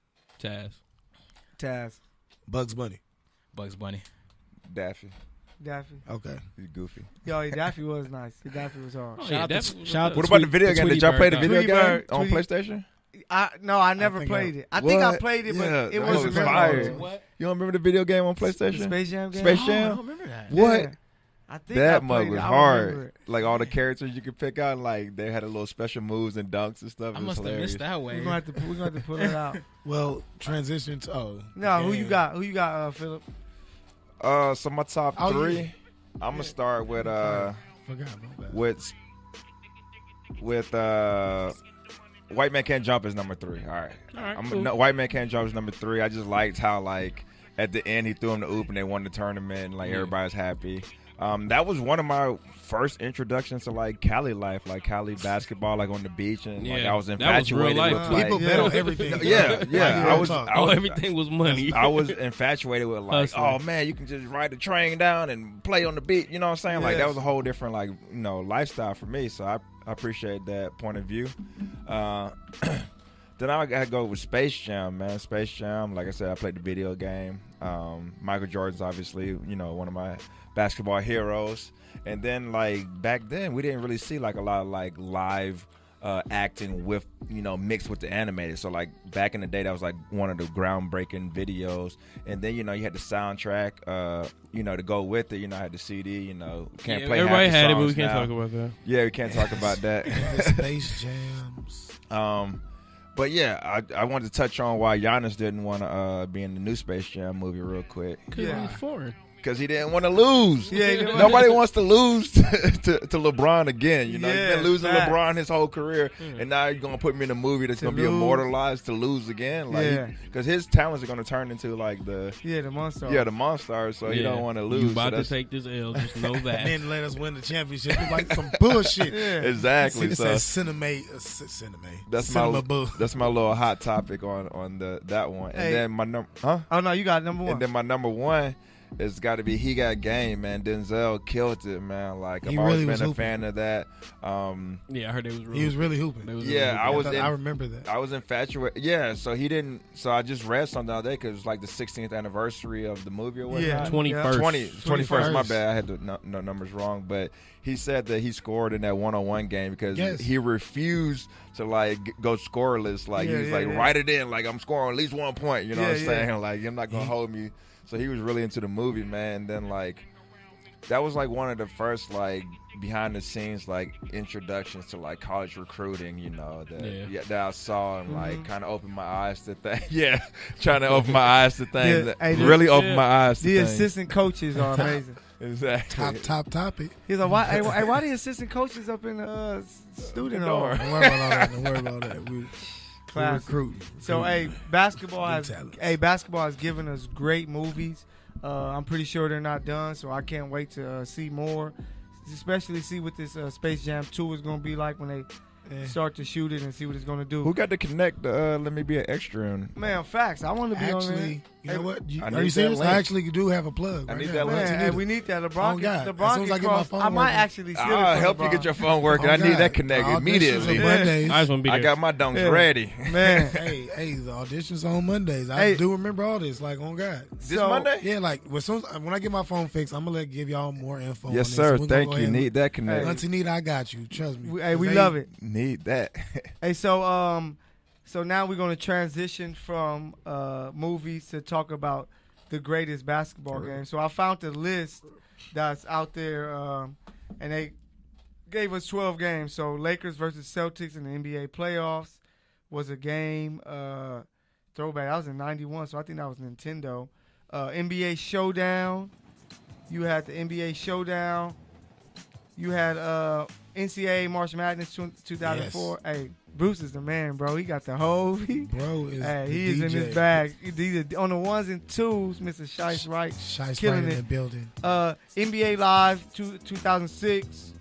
Taz.
Taz.
Bugs Bunny.
Bugs Bunny.
Daffy.
Daffy.
Okay.
He's goofy.
Yo, Daffy was nice. Daffy was hard.
Oh,
Shout
yeah,
out to-
that's-
shout out to
What about the
Tweet-
video
the
game? Did
Tweety
y'all play
Bird,
the
though.
video
Tweety
game
Bird,
on
Tweety-
PlayStation?
I never
think
played
I-
it. I think I
What?
played it, but
Yeah,
it
that
wasn't
was
memorable.
fire.
What?
You don't remember the video game on
The
PlayStation?
Space Jam game.
Space
Oh, I
Jam?
don't remember that.
What?
Yeah. I think
That
I
mug
played
was
it. I remember
hard.
it.
Like all the characters you could pick out, like they had a little special moves and dunks and stuff.
I
It was
must have
hilarious.
missed that
We're
way.
gonna have to pull it out.
Well, transition to
No, who
yeah.
you got? Who you got, Philip?
So my top
Oh,
3,
yeah.
I'm gonna start with
Forgot about that.
with White Man Can't Jump is number 3. All right.
All right, cool.
No, White Man Can't Jump is number 3. I just liked how like at the end he threw him the oop and they won the tournament and like
Yeah.
everybody's happy. That was one of my first introductions to like Cali life, like Cali basketball, like on the beach, and like I was infatuated
life.
with like,
People bet on everything.
Everything was money.
I was infatuated with like,
Hustling.
oh man, you can just ride the train down and play on the beach. You know what I'm saying? Like that was a whole different like lifestyle for me. So I appreciate that point of view. Then I gotta go with Space Jam, man. Space Jam, like I said, I played the video game. Michael Jordan's obviously, one of my basketball heroes. And then like back then, we didn't really see like a lot of like live acting with mixed with the animated. So like back in the day, that was like one of the groundbreaking videos. And then you had the soundtrack, to go with it. I had the CD. Can't play.
Everybody
half the
had it, but we
songs
can't
now.
talk about that.
Yeah, we can't talk about that.
The Space Jams.
But yeah, I wanted to touch on why Giannis didn't want to be in the new Space Jam movie real quick.
Yeah, foreign.
Because he didn't want to lose.
Yeah,
nobody wants to lose to LeBron again. He's been losing
facts.
LeBron his whole career, and now you're gonna put me in a movie that's gonna be immortalized to lose again. Like, because his talents are gonna turn into like the
monster.
Yeah, the monsters. So you don't want to lose.
You about to take this L? Just know that.
And then let us win the championship. It's like some bullshit.
Exactly.
It
So
says cinema.
that's my little hot topic on that one. And then my number.
Oh no, you got number one.
And then my number one. It's got to be He Got Game, man. Denzel killed it, man. Like I've always been a fan of that.
Yeah, I heard
he was really hooping.
I
remember that.
I was infatuated. Yeah, so he didn't. So I just read something the other day because it was like the 16th anniversary of the movie or whatnot.
Yeah,
21st.
My bad. I had the numbers wrong, but he said that he scored in that one-on-one game because he refused to like go scoreless. Like he was write it in. Like I'm scoring at least 1 point. You know what I'm saying? Like you're not gonna hold me. So he was really into the movie, man. And then like that was like one of the first like behind the scenes like introductions to like college recruiting, that I saw and like kind of opened my eyes to things. Yeah, trying to open my eyes to things. Really opened my eyes to
the
things.
assistant coaches are amazing.
Exactly.
Top topic.
He's like, why the assistant coaches up in the student hall?
Don't worry about that. We recruiting.
So basketball has given us great movies. I'm pretty sure they're not done, so I can't wait to see more. Especially see what this Space Jam 2 is going to be like when they start to shoot it and see what it's going to do.
Who got to connect? Let me be an extra.
Man, facts. I want to be on there.
You know what? Are you serious? I actually do have a plug.
I need that link.
We need that. LeBron.
As soon as I get my phone
I might actually steal it from
I'll help you get your phone working. I need that connect immediately.
I
got my dunks ready.
Man.
The auditions on Mondays. I do remember all this. Like, on God.
This Monday?
Yeah, like when I get my phone fixed, I'm gonna give y'all more info.
Yes,
on
sir.
This.
Thank you. Need that connect.
Auntie Nita, I got you. Trust me.
We love it.
Need that.
So now we're going to transition from movies to talk about the greatest basketball game. So I found the list that's out there, and they gave us 12 games. So Lakers versus Celtics in the NBA playoffs was a game. Throwback. That was in 91, so I think that was Nintendo. NBA Showdown. You had the NBA Showdown. You had NCAA March Madness 2004. Yes. Hey, Bruce is the man, bro. He got the whole. He is in his bag. On the ones and twos, Mr. Shice Wright, killing it.
In the building.
NBA Live 2006,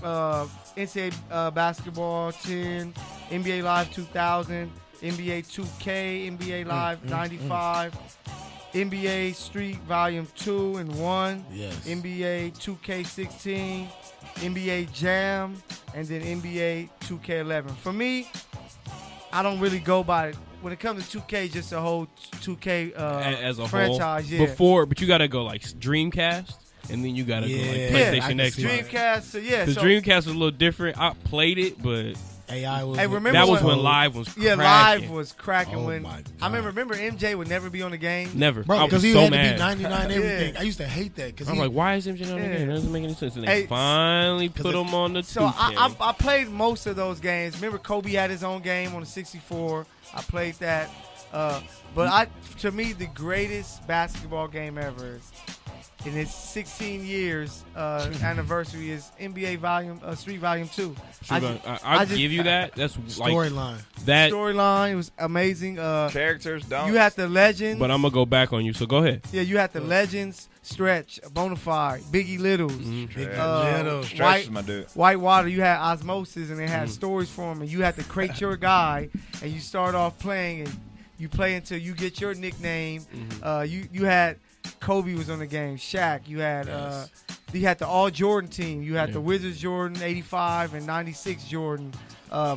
NCAA Basketball 10, NBA Live 2000, NBA 2K, NBA Live 95. NBA Street Volume 2 and 1, NBA 2K16, NBA Jam, and then NBA 2K11. For me, I don't really go by it. When it comes to 2K, just a whole 2K
as a
franchise.
Whole. But you got to go like Dreamcast, and then you got to go like PlayStation X.
Dreamcast,
Because Dreamcast was a little different. I played it, but
AI was.
Remember
that was when Live was cracking.
Yeah, Live was cracking.
Oh
when
my God.
I remember MJ would never be on the game.
Never.
Bro, because he
so
had
mad.
to be 99 everything. I used to hate that. Cause
I'm like, why is MJ on the game? It doesn't make any sense. And they finally put him on the 2K.
So I played most of those games. Remember Kobe had his own game on the 64. I played that. But to me, the greatest basketball game ever is in its 16 years anniversary is NBA Street Volume 2.
I'll give you that. That's like
Storyline.
that.
Storyline was amazing.
Characters don't.
You had the legends.
But I'm gonna go back on you. So go ahead.
Yeah, you had the legends. Stretch, Bonafide, Biggie Littles.
Stretch is my dude.
Whitewater, you had Osmosis, and they had stories for him, and you had to create your guy, and you start off playing, and you play until you get your nickname. You had Kobe was on the game, Shaq. You had the All Jordan team. You had the Wizards Jordan, 85 and 96 Jordan.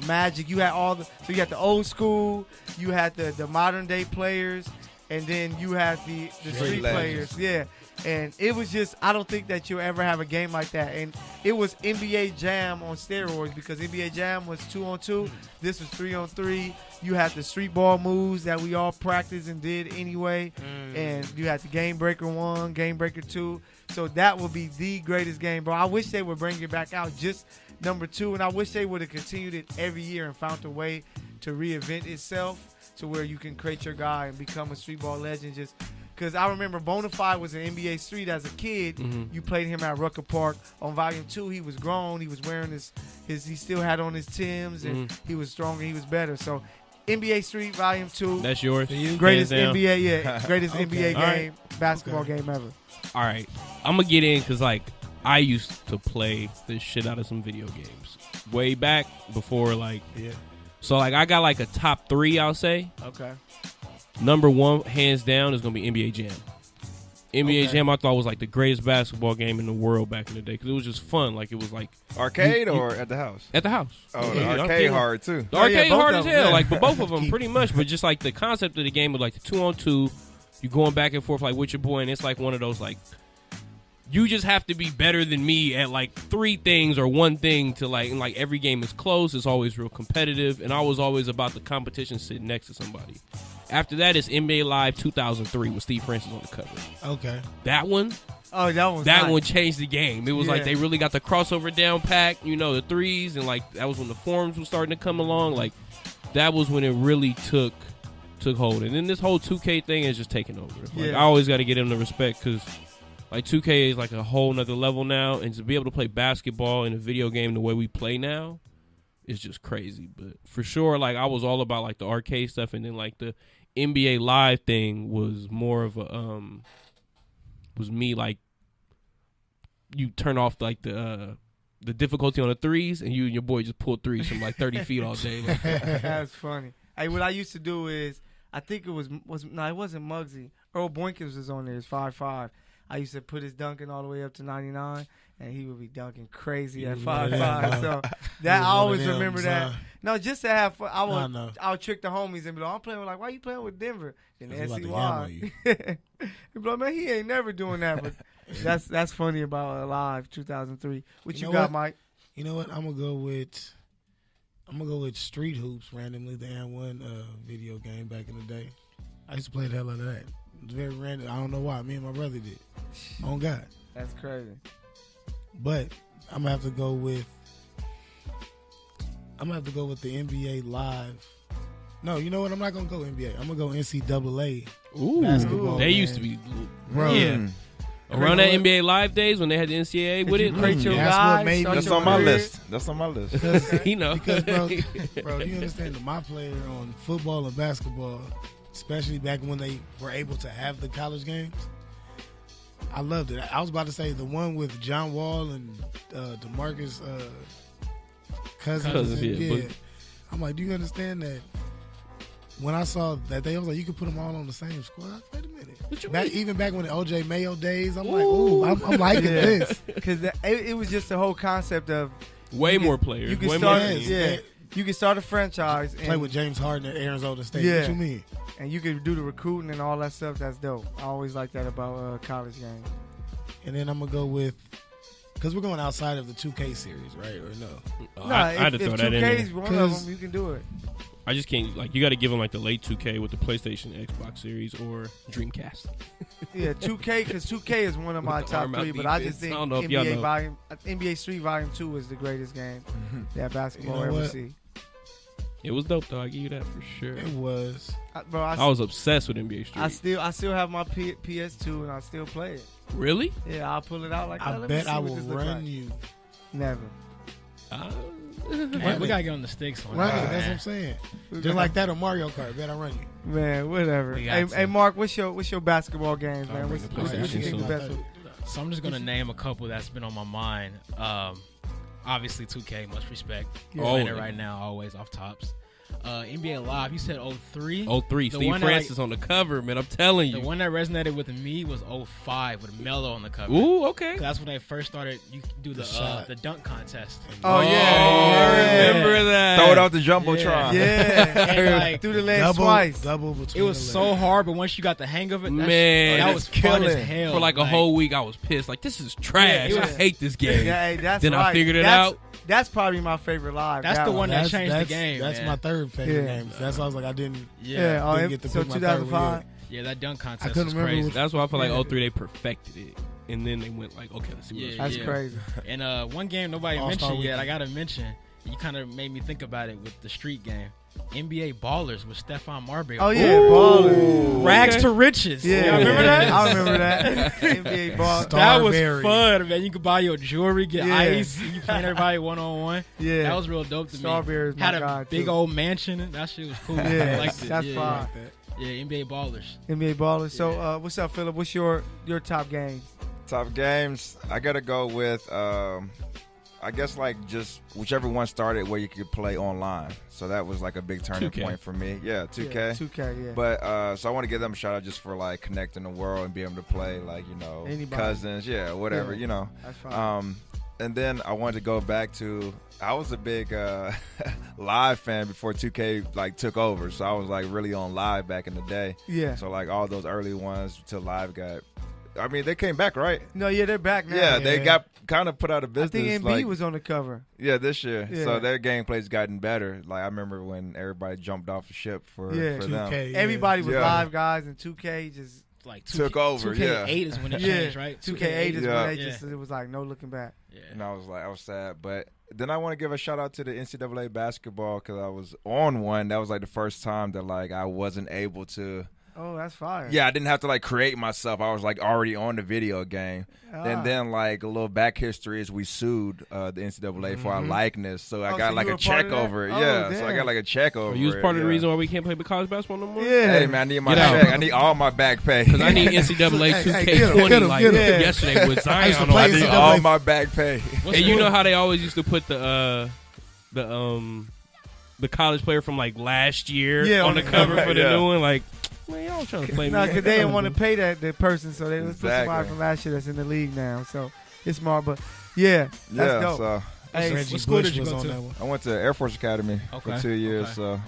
Magic. You had so you had the old school. You had the modern day players, and then you had the street players. Yeah. And it was just, I don't think that you'll ever have a game like that. And it was NBA Jam on steroids, because NBA Jam was 2-on-2. This was 3-on-3. You had the street ball moves that we all practiced and did anyway. And you had the Game Breaker 1, Game Breaker 2. So that would be the greatest game, bro. I wish they would bring it back out, just number 2. And I wish they would have continued it every year and found a way to reinvent itself to where you can create your guy and become a street ball legend. Just because I remember Bonafide was in NBA Street as a kid. You played him at Rucker Park. On Volume 2, he was grown. He was wearing he still had on his Timbs, and he was stronger. He was better. So NBA Street Volume 2.
That's yours.
Greatest NBA, greatest NBA game, basketball game ever.
All right, I'm gonna get in because like I used to play the shit out of some video games way back before So like I got like a top 3, I'll say.
Okay.
Number 1, hands down, is gonna be NBA Jam. NBA Jam, I thought was like the greatest basketball game in the world back in the day because it was just fun. Like it was like
arcade or at the house.
At the house.
Oh, the arcade hard too.
The arcade hard as hell. Like, but both of them pretty much. But just like the concept of the game was like the 2-on-2, you going back and forth like with your boy, and it's like one of those like you just have to be better than me at like 3 things or 1 thing to like, and like every game is close. It's always real competitive, and I was always about the competition sitting next to somebody. After that, it's NBA Live 2003 with Steve Francis on the cover.
Okay.
That one.
Oh, that one.
That one changed the game. It was like they really got the crossover down pack, the threes, and like that was when the forms was starting to come along. Like that was when it really took hold. And then this whole 2K thing is just taking over. Like I always got to get them the respect because like 2K is like a whole nother level now, and to be able to play basketball in a video game the way we play now is just crazy. But for sure, like I was all about like the arcade stuff, and then like the NBA Live thing was more of a was me like you turn off like the difficulty on the threes, and you and your boy just pull threes from like 30 feet all day. Like,
that's funny. Hey, what I used to do is I think it wasn't Muggsy. Earl Boykins was on there. It's 5'5". I used to put his dunking all the way up to 99, and he would be dunking crazy at 5'5". So that I always remember that. No, just to have fun. I would trick the homies and be like, I'm playing with why you playing with Denver? And NCY. He'd be like, man, he ain't never doing that. But that's funny about Live 2003. What you got, Mike?
You know what? I'm gonna go with Street Hoops randomly. They had one video game back in the day. I used to play the hell out of that. It was very random. I don't know why. Me and my brother did. On God.
That's crazy.
But I'm gonna have to go with the NBA Live. No, you know what? I'm not gonna go NBA. I'm gonna go NCAA basketball.
They used to be, bro. Around that NBA Live days when they had the NCAA with it.
That's on my list. That's on my list.
Because bro, you understand that my player on football and basketball, especially back when they were able to have the college games, I loved it. I was about to say the one with John Wall and DeMarcus Cousins. Yeah. I'm like, do you understand that? When I saw that I was like, you could put them all on the same squad. Wait a minute. Even back when the OJ Mayo days, I'm like, ooh, I'm liking this.
Because it was just the whole concept of
way more players.
You can start a franchise.
Play with James Harden at Arizona State. Yeah. What you mean?
And you can do the recruiting and all that stuff. That's dope. I always like that about college games.
And then I'm going to go with, because we're going outside of the 2K series, right? Or no?
No, I had to throw that in there. If 2K is one of them, you can do it.
I just can't, you got to give them like the late 2K with the PlayStation, Xbox Series, or Dreamcast.
Yeah, 2K, because 2K is one of my top 3, but I just think NBA Street Volume 2 is the greatest game that basketball ever see.
It was dope though. I give you that for sure.
It was.
Bro,
I was obsessed with NBA Street.
I still have my PS2 and I still play it.
Really?
Yeah, I'll pull it out like that.
I
Let me
bet
see
I
what
will
this look
run
like.
you.
Never.
Hey, we gotta get on the sticks on
Run
that,
it. That's what
man.
I'm saying. Just like that on Mario Kart. Bet I run you.
Man, whatever.
We got
Hey,
to.
Mark, what's your basketball games,
I'll
man?
bring
What
the
you
PlayStation
think the
soon.
best one?
So I'm just gonna name a couple that's been on my mind. Obviously 2K, much respect.
Yeah.
Playing it
Oh,
right now, always off tops. NBA Live, you said 03.
03.
The
Steve
one that,
Francis on the cover, man. I'm telling
The
you.
one that resonated with me was 05 with Melo on the cover.
Ooh, okay.
'Cause that's when they first started. You could do the
shot.
the dunk contest.
Oh, yeah.
I remember that.
Throw it off the jumbotron.
Yeah.
And, like,
Through the legs twice.
Double between
it was
the
so
legs.
hard, but once you got the hang of it,
Man,
that
it's
was fun as
killing.
hell.
For like a whole week, I was pissed. Like, this is trash.
Yeah,
I hate this game.
Yeah, hey, that's
Then I
right.
figured it
That's-
out.
That's probably my favorite live.
That's the one that
That's-
changed the
that's-
game.
That's
man.
my third favorite
Yeah.
game. That's why I was like, I didn't.
Yeah, oh,
Didn't get to
so
pick my third
2005.
Yeah, that dunk contest
couldn't
was
remember
crazy.
which-
That's why I feel like
Yeah.
03 they perfected it. And then they went like, okay, let's see what
Yeah,
else.
That's
yeah.
crazy.
And one game nobody
All-Star
mentioned yet,
Weekend.
I gotta mention. You kind of made me think about it with the street game. NBA Ballers with Stephon Marbury.
Oh, yeah, baller.
Rags
Okay.
to riches.
Yeah,
Y'all remember that?
I remember that. NBA ball.
That was
Starberry.
fun, man. You could buy your jewelry, get
Yeah.
ice, and you playing everybody one-on-one.
Yeah.
That was real dope to me.
Starberry is my
Had a
guy,
big
too.
old mansion. That shit was cool.
Yeah,
I liked it.
that's
yeah,
fine.
Yeah, NBA Ballers.
NBA ballers. So, what's up, Philip? What's your top games?
Top games, I gotta go with I guess like just whichever one started where you could play online. So that was like a big turning
2K.
point for me. Yeah, 2K.
Yeah, 2K, yeah.
But so I want to give them a shout out just for like connecting the world and being able to play like
Anybody.
cousins, yeah, whatever,
Yeah. That's fine.
And then I wanted to go back to I was a big live fan before 2K like took over, so I was like really on live back in the day.
Yeah.
So like all those early ones till live got. I mean, they came back, right?
No, yeah, they're back now.
Yeah, they got kind of put out of
I
business.
think MB
like,
was on the cover.
yeah, this year.
Yeah.
So their gameplay's gotten better. Like I remember when everybody jumped off the ship for
Yeah.
them.
2K.
Everybody was
Yeah.
live guys, and 2K just
Like
Took over,
2K8 is when it changed, right?
2K8 is
Yeah.
when they just it was like no looking back.
Yeah.
And I was sad. But then I want to give a shout out to the NCAA basketball because I was on one. That was like the first time that like I wasn't able to.
Oh, that's fire.
Yeah, I didn't have to like create myself. I was like already on the video game.
Ah.
And then like a little back history is we sued the NCAA for our likeness. So I
Oh,
got
so
like
you
a
were part
check
of that?
over it.
Oh,
Yeah, so I
damn.
got like a check over
You was
it.
part of the
yeah.
reason why we can't play college basketball no more?
Yeah.
Hey man, I need my
Get out.
check. I need all my back pay.
Because I need NCAA
Hey,
2K20
get 'em,
like
get 'em.
yesterday with
I used to
Zion
play
on
I
it.
need
NCAA.
all my back pay.
What's
And you
the-
know how they always used to put the college player from like last year
Yeah,
on the
on the
cover
cover.
for the
Yeah.
new one? Like, man, y'all trying to play me.
No, because they didn't want to pay that person, so they let's put somebody
Exactly.
from last year that's in the league now. So it's smart, but yeah, that's
Yeah,
dope.
so
Hey,
Reggie
what school
Bush
did you
was
go
on
to?
that one.
I went to Air Force Academy
Okay.
for 2 years.
Okay.
So
Okay.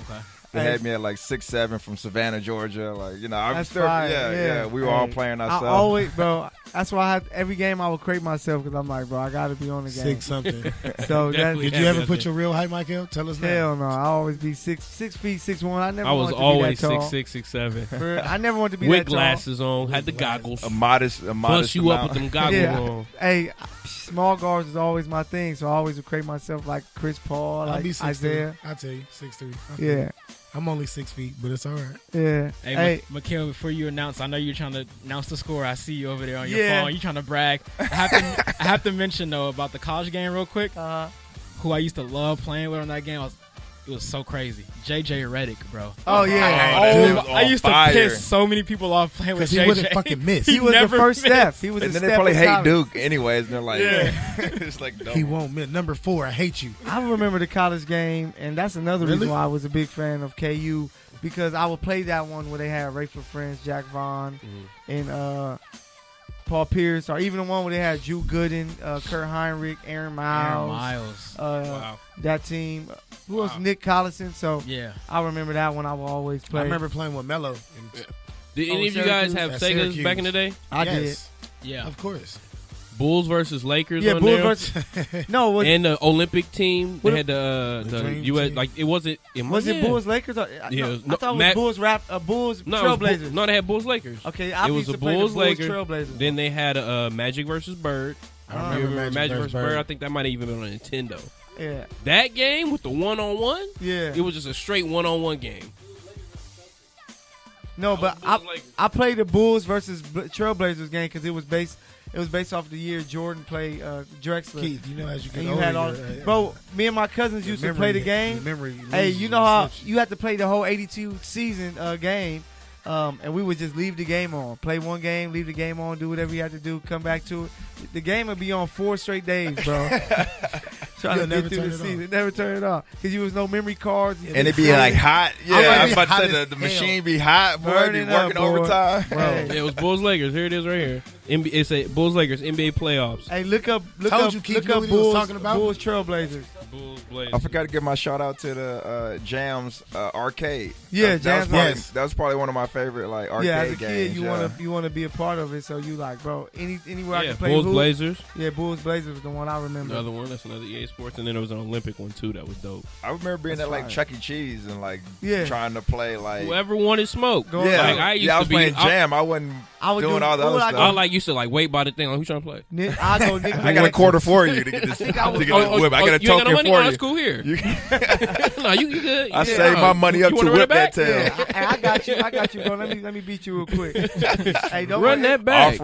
they
Hey.
had me at like 6'7" from Savannah, Georgia. Like I'm
That's
still,
fire,
yeah,
yeah.
We were all
Hey,
playing
I
ourselves.
always, bro. That's why I had every game I would create myself because I'm like, bro, I got to be on the game.
6 something.
So
Definitely.
Did you ever put your real height, Michael? Tell us now.
hell no, I always be 6 feet 6'1". I never
I was
wanted to
always
be that tall.
6'6", 6'7".
For real, I never wanted to be
With
that tall.
glasses on, had the goggles.
a modest
Bust you up
amount.
with them goggles
Yeah.
on.
Hey, small guards is always my thing, so I always would create myself like Chris Paul,
I'll
like
be 6'3".
Isaiah.
I'll tell you, 6'3".
Yeah,
I'm only 6 feet, but it's all right.
yeah.
Hey, Mikhail, before you announce, I know you're trying to announce the score. I see you over there on your
Yeah.
phone. You're trying to brag. I have to mention, though, about the college game real quick. Who I used to love playing with on that game. It was so crazy. JJ Redick, bro.
Oh yeah.
Oh,
Oh,
dude was
I
on
used
fire.
to piss so many people off playing with
Because he
JJ.
wouldn't fucking miss.
He was the
never
first
missed.
step. He was
And
a
then they
step
probably
in
hate
college.
Duke anyways. And they're like,
Yeah.
it's like
He
double.
won't miss. Number 4, I hate you.
I remember the college game, and that's another
Really?
reason why I was a big fan of KU because I would play that one where they had Rayford Friends, Jack Vaughn, and Paul Pierce, or even the one where they had Drew Gooden, Kurt Heinrich, Aaron Miles.
Wow.
That team. Who else?
Wow.
Nick Collison. So
Yeah.
I remember that one. I will always play.
I remember playing with Melo. And
Did
Oh,
any of you guys
Syracuse?
have
At
Segas
Syracuse.
back in the day?
I
yes,
Yeah.
of course.
Bulls versus Lakers
did. Yeah,
on
Bulls
there.
versus. No, was,
And the Olympic team, they
What-
had the
Dream
U.S.
team.
Like it wasn't.
was it
yeah.
Bulls Lakers? Or,
Yeah,
no,
it was-
I thought it was
Matt-
Bulls Bulls
No, it was
Trailblazers.
Bull- no, they had Bulls Lakers.
Okay, I
it was
used
the
to play
Bulls
the Bulls
Lakers.
Trailblazers.
Then they had Magic versus Bird.
I
Ah.
You
remember
remember
Magic
Magic
versus
versus Bird?
Bird.
I think that might have even been on Nintendo.
Yeah.
That game with the one-on-one,
Yeah.
it was just a straight one-on-one game.
No, but
was like-
I played the Bulls versus Trailblazers game because it was based off the year Jordan played Drexler.
Keith, you know, as you get
And you
older,
had all, bro. Me and my cousins used to play the game. Hey, you know how you had to play the whole 82 season game, and we would just leave the game on, play one game, leave the game on, do whatever you had to do, come back to it. The game would be on 4 straight days, bro. Trying to
never
get through
turn
the
it
season, never turn it off because you was no memory cards.
And it be like hot. Yeah, I was about to
hot
say
as
the
hell.
machine be hot, boy. Be
Burning up,
working
boy.
overtime.
Bro.
Yeah, it was Bulls Lakers. Here it is right here. It's a Bulls Lakers NBA playoffs.
Hey, look up
Told you, Keith,
look
you know
up
what he was
Bulls,
talking about?
Bulls Trailblazers.
Bulls Blazers.
I forgot to give my shout out to the Jams Arcade.
Yeah,
that
Jams
was probably,
Yes.
that was probably one of my favorite like arcade
Yeah, as a
games.
kid, you wanna be a part of it, so you like, bro, anywhere I
Yeah,
can play
Bulls
hoop.
Blazers.
Yeah, Bulls Blazers was the one I remember.
Another one. That's another EA Sports. And then there was an Olympic one, too. That was dope.
I remember being
That's
at like
fire.
Chuck E. Cheese and like
Yeah.
trying to play like
Whoever wanted smoke.
Go
yeah,
Like, I used
I
to
was
be.
playing Jam. I wasn't
I would
doing
do-
all the
what
other
would I
stuff.
I like used to like wait by the thing. Like, who's trying to play?
I go Nick
I got a quarter for you to get this. to get this whip. I got a
you ain't got no
token
money?
for
Oh,
you.
that's cool here. No, you good.
I
Yeah.
saved my money up
You
to
wanna run it
whip that
back?
tail.
Yeah, I got you, bro. Let me beat you real quick. Hey, don't
Run
worry.
that back.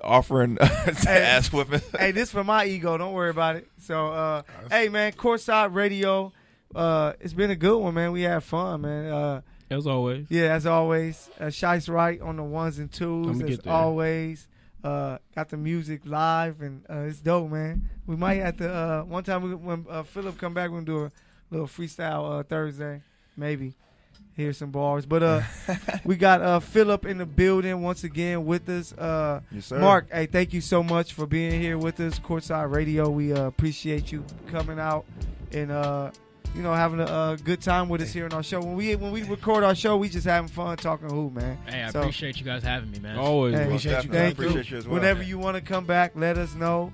Offering ass whipping.
Hey, this for my ego. Don't worry about it. So, hey, man, Courtside Radio. It's been a good one, man. We had fun, man.
As always.
Yeah, as always, Shice right on the ones and twos.
I'ma
As
get there.
always, got the music live, and it's dope, man. We might have to one time when Philip come back, we'll do a little freestyle Thursday, maybe. Hear some bars, but we got Philip in the building once again with us.
Yes, sir.
Mark, hey, thank you so much for being here with us, Courtside Radio. We appreciate you coming out and having a good time with us here on our show. When we record our show, we just having fun talking hoop, man.
Hey, I
So-
appreciate you guys having me, man.
Always.
Hey,
bro.
Appreciate you,
Definitely.
Thank you.
Appreciate you as well.
Whenever you want to come back, let us know.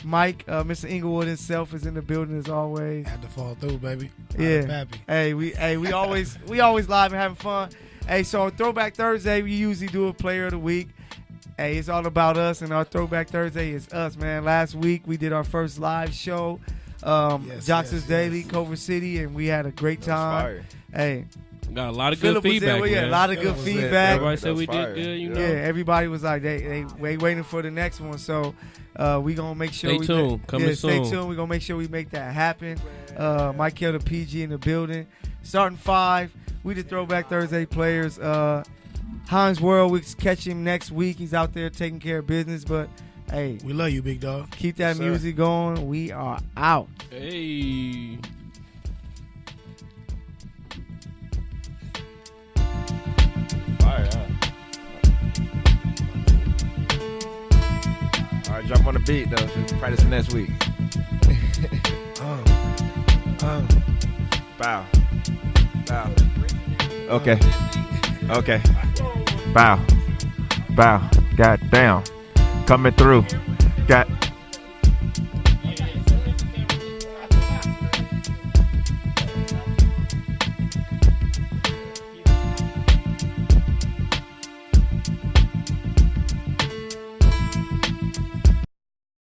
Mike, Mr. Inglewood himself is in the building as always.
Had to fall through, baby.
Yeah.
Pappy.
Hey, we always live and having fun. Hey, so on Throwback Thursday, we usually do a player of the week. Hey, it's all about us, and our Throwback Thursday is us, man. Last week we did our first live show, Jox's Daily, Culver City, and we had a great
That was
time.
fire.
Hey,
Got a lot of good
Philip was
feedback.
there. We had a
man.
lot of good
Philip was there.
feedback.
Everybody
That
said
was
we
fire.
did good. You know.
Yeah, everybody was like they waiting for the next one. So we gonna make sure
Stay
we
tuned. Coming
stay
soon.
tuned. We gonna make sure we make that happen. Mike Hill, the PG in the building. Starting 5. We the Throwback Thursday players. Heinz World, we catch him next week. He's out there taking care of business. But hey,
We love you, big dog.
keep that
Yes, sir.
music going. We are out.
Hey.
Fire, huh? All right, jump on the beat though. So practice next week. Bow. Bow. Okay. Okay. Bow. Bow. God damn. Coming through. Got.